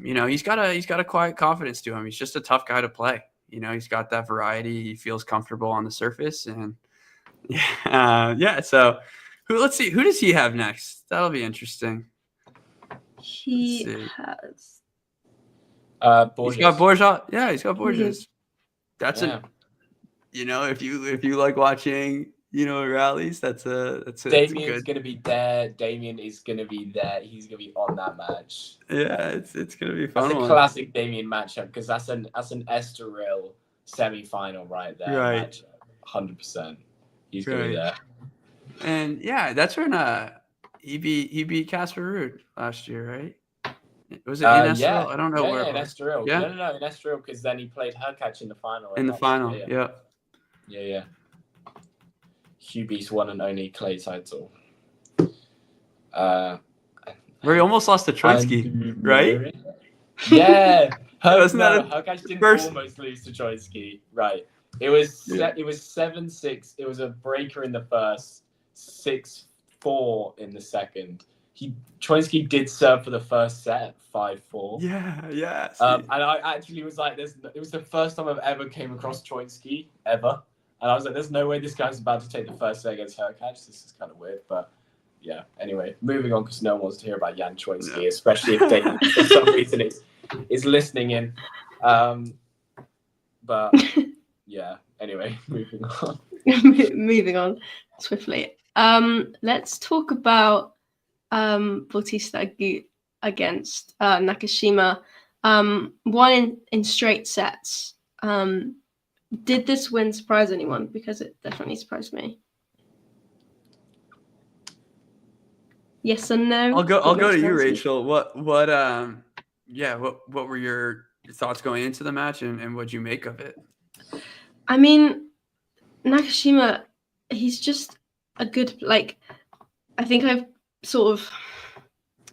he's got a quiet confidence to him. He's just a tough guy to play. He's got that variety. He feels comfortable on the surface, and So let's see, who does he have next? That'll be interesting. He has. Borges. He's got Borges. Yeah, he's got Borges. That's if you like watching, rallies, that's Damien's gonna be there. Damien is gonna be there. He's gonna be on that match. Yeah, it's gonna be fun. That's a classic Damien matchup, because that's an Estoril semi-final right there. Right. 100%. He's gonna be there. And yeah, that's when he beat Casper Ruud last year, right? Was it in Estoril? Yeah. I don't know where. In Estoril. Yeah? No, in Estoril, because then he played Hurkacz in the final. In the final, yeah. Hubie's one and only clay title. Where he almost lost to Troitsky, right? Yeah. Hurkacz didn't almost lose to Troitsky. Right. It was 7-6. It was a breaker in the first, 6-4 in the second. Troitsky did serve for the first set, 5-4. Yeah. And I actually was like, it was the first time I've ever came across Troitsky, ever. And I was like, there's no way this guy's about to take the first set against Hurkacz. This is kind of weird, but yeah. Anyway, moving on, because no one wants to hear about Jan Troitsky, especially if they, for some reason, is listening in. But yeah, anyway, moving on. Moving on swiftly. Let's talk about Bautista Agut against Nakashima. Won in straight sets. Did this win surprise anyone? Because it definitely surprised me. Yes or no? I'll go to you, Rachel. What were your thoughts going into the match, and what'd you make of it? I mean, Nakashima, he's just a good, I think I've sort of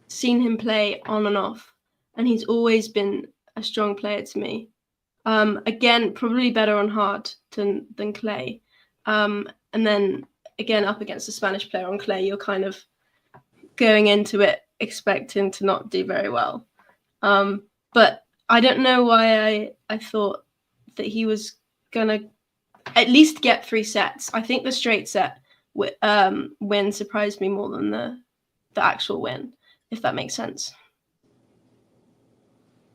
seen him play on and off, and he's always been a strong player to me. Again, probably better on hard than clay. And then again, up against a Spanish player on clay, you're kind of going into it expecting to not do very well. But I don't know why I thought that he was gonna at least get 3 sets. I think the straight set win surprised me more than the actual win, if that makes sense.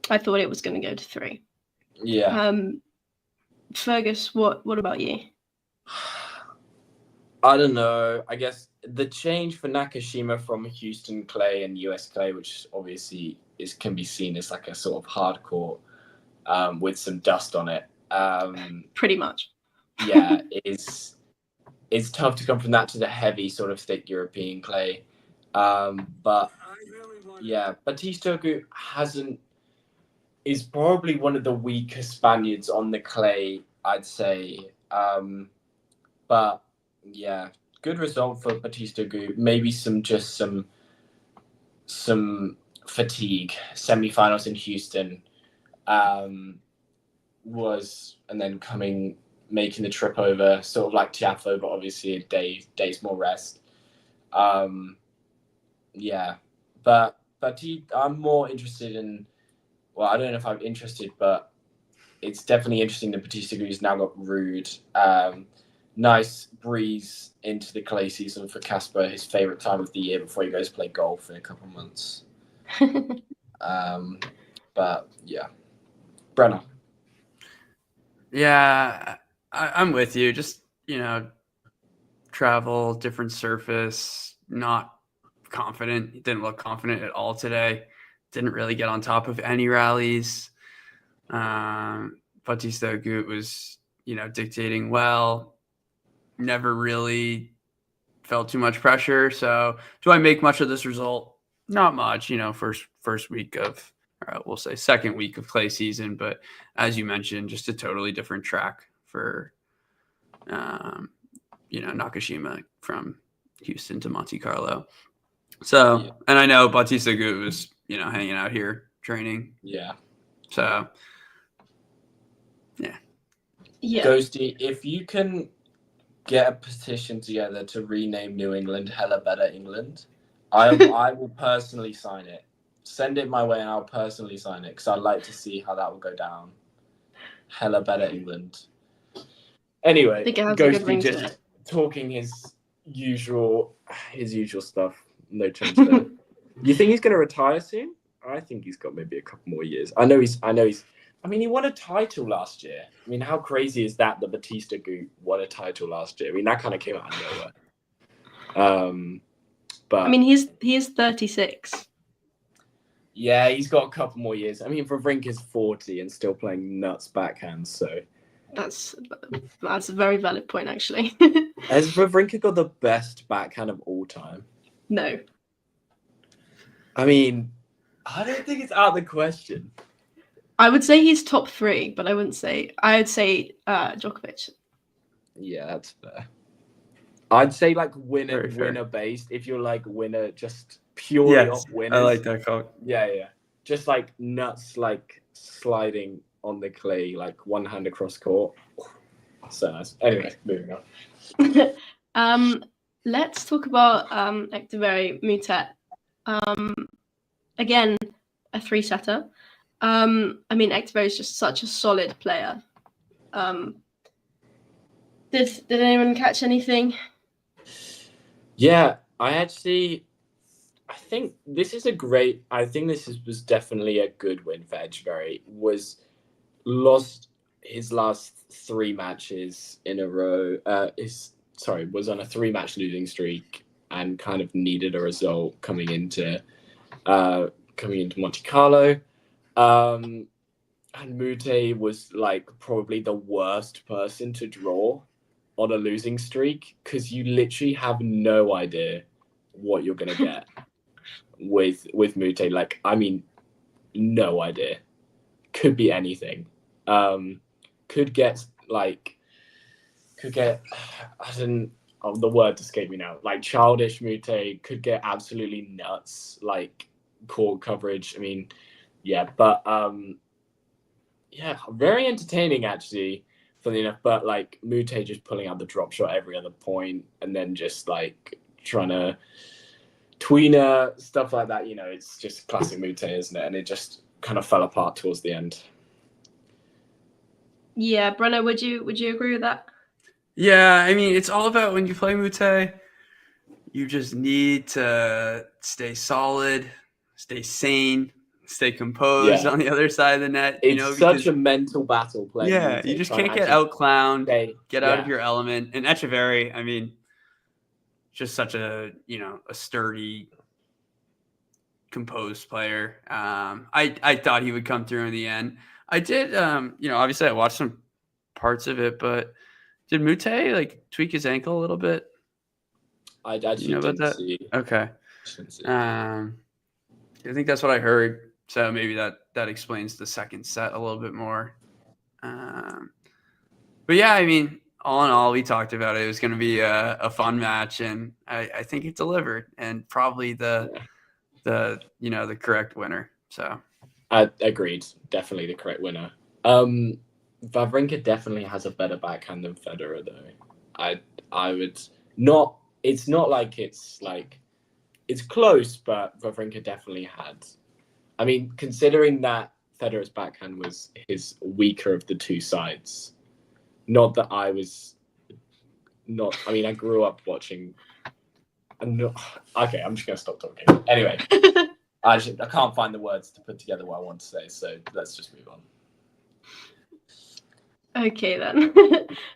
I thought it was going to go to 3. Yeah. Fergus, what about you? I don't know. I guess the change for Nakashima from Houston clay and US clay, which obviously can be seen as like a sort of hardcore with some dust on it. Pretty much. yeah, it's tough to come from that to the heavy sort of thick European clay. But yeah, Batista is probably one of the weaker Spaniards on the clay, I'd say. But yeah, good result for Batista Agut. Maybe some fatigue. Semi-finals in Houston and then making the trip over, sort of like Tiafoe, but obviously a day's more rest. Yeah, but I'm more interested in. Well, I don't know if I'm interested, but it's definitely interesting that Batista Agut's now got Rude. Nice breeze into the clay season for Casper, his favourite time of the year before he goes to play golf in a couple of months. But yeah, Brenner. Yeah, I'm with you. Just, travel, different surface, not confident. He didn't look confident at all today. Didn't really get on top of any rallies. Batista Agut was, dictating well. Never really felt too much pressure. So do I make much of this result? Not much, first week of, we'll say second week of clay season. But as you mentioned, just a totally different track for, Nakashima from Houston to Monte Carlo. So, yeah. And I know Batista Agut was, hanging out here training. Yeah. So, yeah. Ghosty, if you can get a petition together to rename New England Hella Better England, I will personally sign it. Send it my way and I'll personally sign it because I'd like to see how that will go down. Hella Better England. Anyway, Ghosty just talking his usual stuff. No change there. You think he's going to retire soon? I think he's got maybe a couple more years. I know he's. I mean, he won a title last year. I mean, how crazy is that Batista Agut won a title last year? I mean, that kind of came out of nowhere. But I mean, he's 36. Yeah, he's got a couple more years. I mean, Wawrinka's 40 and still playing nuts backhands, so that's a very valid point, actually. Has Wawrinka got the best backhand of all time? No. I mean, I don't think it's out of the question. I would say he's top 3, but I would say Djokovic. Yeah, that's fair. I'd say like winner based. If you're like winner, just purely off winners. I like that call. Yeah. Just like nuts, like sliding on the clay, like one hand across court. So nice. Anyway, moving on. Let's talk about Zverev Mutet. Again, a 3-setter. I mean, Zverev is just such a solid player. Did anyone catch anything? Yeah, I think this was definitely a good win for Zverev. Was lost his last 3 matches in a row. Was on a 3-match losing streak and kind of needed a result coming into Monte Carlo. And Mute was like probably the worst person to draw on a losing streak because you literally have no idea what you're gonna get with Mute. Like, I mean, no idea. Could be anything. Could get the word escaped me now. Like childish Mute could get absolutely nuts, like court coverage. I mean, yeah, but very entertaining actually, funny enough. But like Mute just pulling out the drop shot every other point and then just like trying to tweener stuff like that. It's just classic Mute, isn't it? And it just kind of fell apart towards the end. Yeah, Brenna, would you agree with that? Yeah, I mean, it's all about when you play Mute, you just need to stay solid, stay sane, stay composed on the other side of the net. It's such a mental battle playing. Yeah, Mute, you just can't get out-clowned, get out of your element. And Zverev, I mean, just such a sturdy, composed player. I thought he would come through in the end. I did, obviously I watched some parts of it, but Did Mute like tweak his ankle a little bit? I actually You know about didn't that? see. Okay. Didn't see. I think that's what I heard. So maybe that explains the second set a little bit more. But yeah, I mean, all in all, we talked about it. It was going to be a fun match, and I think it delivered, and probably the correct winner. So I agreed. Definitely the correct winner. Wawrinka definitely has a better backhand than Federer, though. I would not. It's not like it's close, but Wawrinka definitely had. I mean, considering that Federer's backhand was his weaker of the two sides. Not that I was not. I mean, I grew up watching. Okay, I'm just gonna stop talking. Anyway, I can't find the words to put together what I want to say, so let's just move on. Okay then.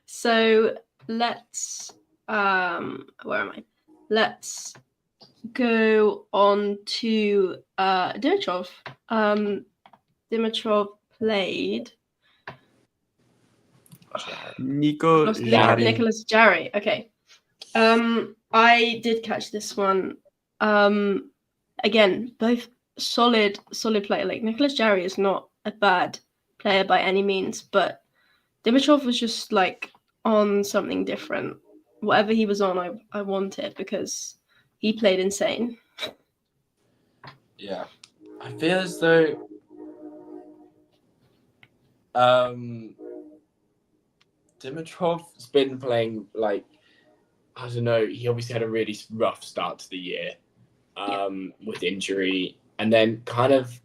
So let's where am I? Let's go on to Dimitrov. Dimitrov played Nicolas Jarry. Okay. I did catch this one. Again, both solid player. Like Nicolas Jarry is not a bad player by any means, but Dimitrov was just like on something different. Whatever he was on, I want it because he played insane. Yeah. I feel as though Dimitrov's been playing like, I don't know, he obviously had a really rough start to the year with injury, and then kind of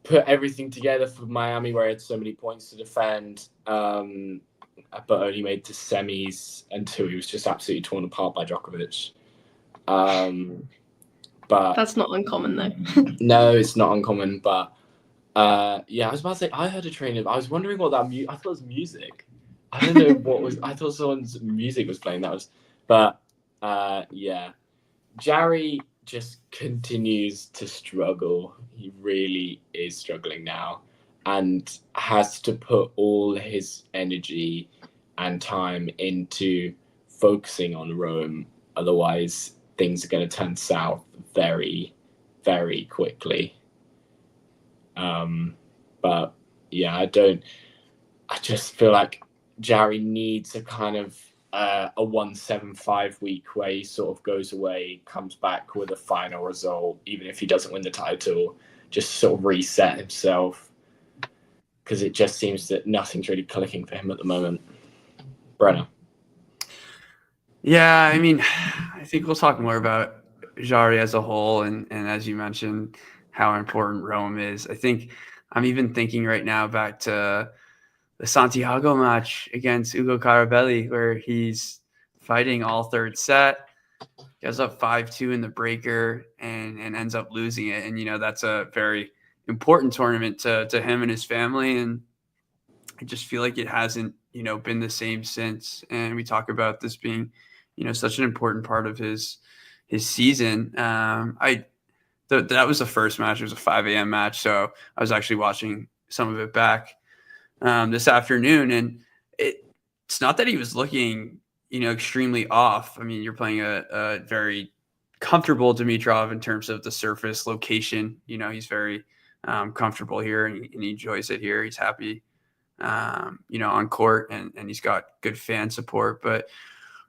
put everything together for Miami where he had so many points to defend, but only made to semis until he was just absolutely torn apart by Djokovic. But that's not uncommon though. No, it's not uncommon, but yeah, I was about to say, I heard a trainer, I was wondering what that I thought it was music. I don't know what was, I thought someone's music was playing, but yeah. Jarry just continues to struggle. He really is struggling now and has to put all his energy and time into focusing on Rome. Otherwise, things are going to turn south very, very quickly. But yeah, I just feel like Jarry needs a kind of a 1-7-5 week where he sort of goes away, comes back with a final result, even if he doesn't win the title, just sort of reset himself, because it just seems that nothing's really clicking for him at the moment. Brenner. Yeah, I mean, I think we'll talk more about Jarry as a whole, and as you mentioned, how important Rome is. I think I'm even thinking right now back to the Santiago match against Ugo Carabelli, where he's fighting all third set, goes up 5-2 in the breaker, and ends up losing it. And, you know, that's a very important tournament to him and his family. And I just feel like it hasn't, you know, been the same since. And we talk about this being, you know, such an important part of his season. That was the first match. It was a 5 a.m. match. So I was actually watching some of it back this afternoon, and it's not that he was looking, you know, extremely off. I mean, you're playing a very comfortable Dimitrov in terms of the surface location. You know, he's very comfortable here, and he enjoys it here. He's happy, you know, on court, and he's got good fan support. But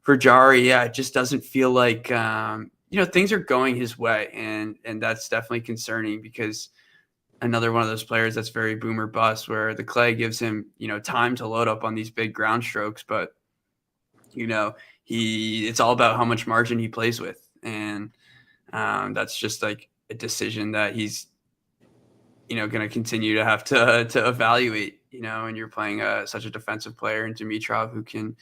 for Jarry, yeah, it just doesn't feel like you know, things are going his way, and that's definitely concerning, because another one of those players that's very boom or bust, where the clay gives him, you know, time to load up on these big ground strokes, but you know, it's all about how much margin he plays with, and that's just like a decision that he's, you know, going to continue to have to evaluate. You know, and you're playing such a defensive player in Dimitrov, who can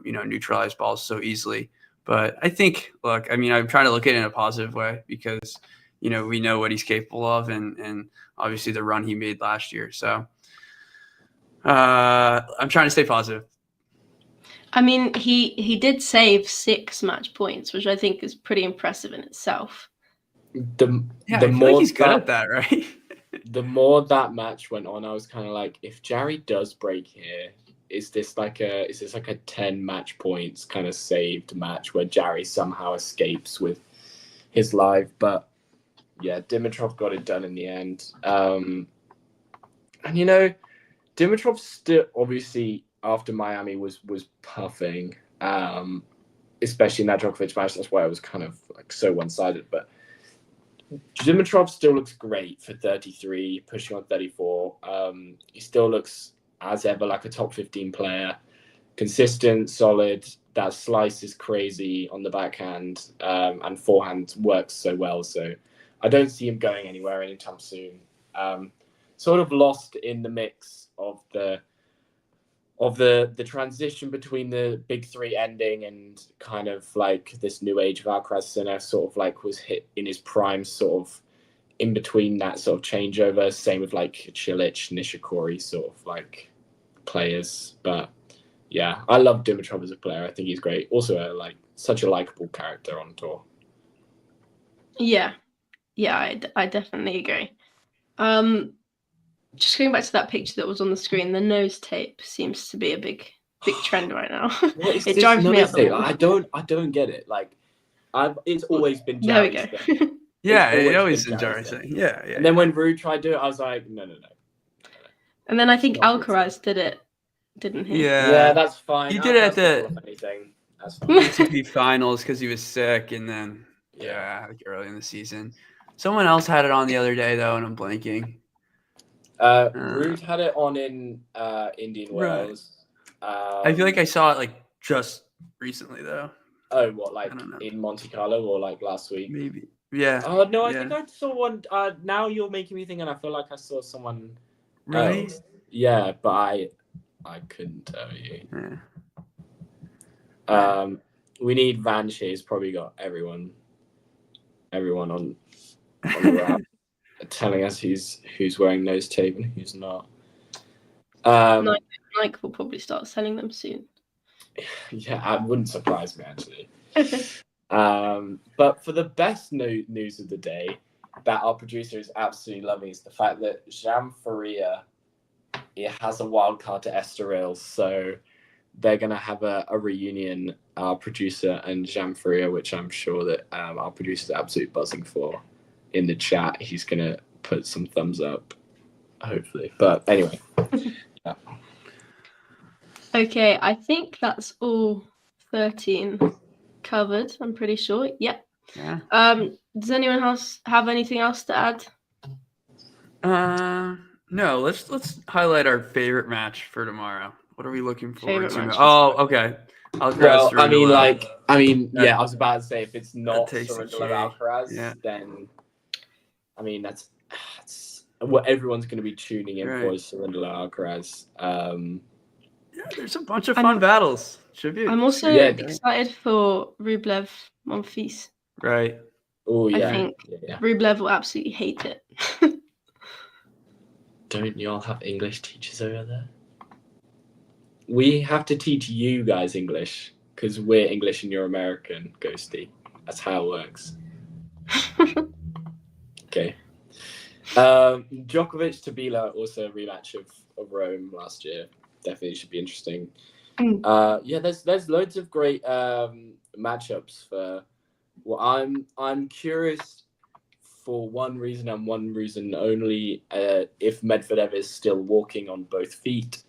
you know, neutralize balls so easily. But I think, look, I mean, I'm trying to look at it in a positive way, because you know, we know what he's capable of, and obviously the run he made last year. So I'm trying to stay positive. I mean, he did save 6 match points, which I think is pretty impressive in itself. The more like he's good at that, right? The more that match went on, I was kind of like, if Jarry does break here, is this like a 10 match points kind of saved match where Jarry somehow escapes with his live? But yeah, Dimitrov got it done in the end. And Dimitrov still obviously after Miami was puffing, especially in that Djokovic match. That's why it was kind of like so one-sided. But Dimitrov still looks great for 33, pushing on 34. He still looks as ever like a top 15 player, consistent, solid. That slice is crazy on the backhand, and forehand works so well. So I don't see him going anywhere anytime soon. Sort of lost in the mix of the transition between the big three ending and kind of like this new age of Alcaraz Sinner sort of like was hit in his prime, sort of in between that sort of changeover. Same with like Cilic, Nishikori sort of like players. But yeah, I love Dimitrov as a player. I think he's great. Also such a likable character on tour. Yeah, I definitely agree. Just going back to that picture that was on the screen, the nose tape seems to be a big trend right now. What is It this drives me nose up the tape? wall. I don't get it. Like, it's always been There we Jarry's go. thing. Yeah, It's it always been been Jarry's Jarry's thing. Yeah. And then when Ruud tried to do it, I was like, no. And then I think It's not Alcaraz did it, didn't he? Yeah, that's fine. He did it at the anything. That's fine. ATP finals because he was sick, and then like early in the season. Someone else had it on the other day though, and I'm blanking. Ruud had it on in Indian Right. Wells. I feel like I saw it like just recently though. Oh, what, like in Monte Carlo or like last week? Maybe. Yeah. Oh no, I Yeah. think I saw one. Now you're making me think, and I feel like I saw someone. Right? else. Yeah, but I couldn't tell you. Yeah. We need Van Sheer's probably got everyone on the wrap, telling us who's wearing nose tape and who's not. Nike will probably start selling them soon. Yeah, it wouldn't surprise me actually. But for the best news of the day that our producer is absolutely loving is the fact that Jean Faria has a wild card to Estoril, so they're going to have a reunion, our producer and Jean Faria, which I'm sure that our producer is absolutely buzzing for. In the chat, he's going to put some thumbs up, hopefully. But anyway. Yeah. Okay, I think that's all 13 covered, I'm pretty sure. Yep. Yeah. Does anyone else have anything else to add? No, let's highlight our favorite match for tomorrow. What are we looking forward Favorite to? match. Oh, okay. Well, I was about to say if it's not takes the Surrender cake. Alcaraz, then I mean that's what everyone's going to be tuning in for is Surrender Alcaraz. Yeah, there's a bunch of fun battles. Should be. I'm also excited for Rublev Monfils. Right. Oh yeah. I think Rublev will absolutely hate it. Don't y'all have English teachers over there? We have to teach you guys English because we're English and you're American, Ghosty. That's how it works. Okay. Djokovic Tabila, also a rematch of Rome last year. Definitely should be interesting. Yeah, there's loads of great matchups for. Well, I'm curious for one reason and one reason only. If Medvedev is still walking on both feet,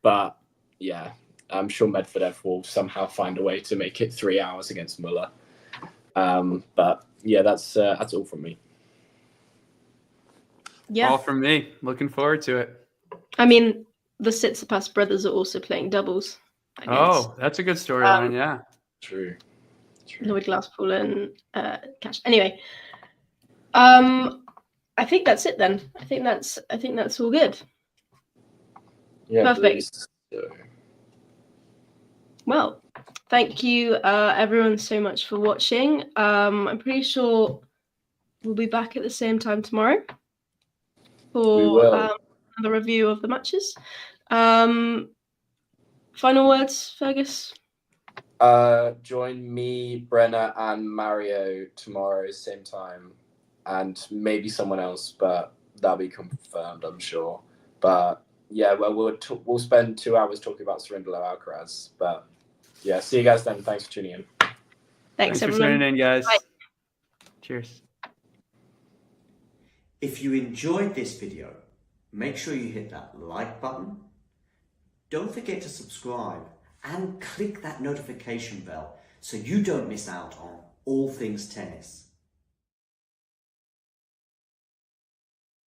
but yeah, I'm sure Medvedev will somehow find a way to make it 3 hours against Muller. But yeah, that's all from me. Yeah. All from me. Looking forward to it. I mean, the Tsitsipas brothers are also playing doubles. Oh, that's a good storyline. Yeah. True. Lloyd Glasspool and Cash. Anyway, I think that's it then. I think that's all good. Yeah. Perfect. Well, thank you everyone so much for watching. I'm pretty sure we'll be back at the same time tomorrow for another review of the matches. Final words, Fergus? Join me, Brenna, and Mario tomorrow, same time, and maybe someone else, but that'll be confirmed, I'm sure. But yeah, well, we'll spend 2 hours talking about Cerundolo Alcaraz. But yeah, see you guys then. Thanks for tuning in. Thanks for everyone. tuning in, guys. Bye. Cheers. If you enjoyed this video, make sure you hit that like button. Don't forget to subscribe and click that notification bell so you don't miss out on all things tennis.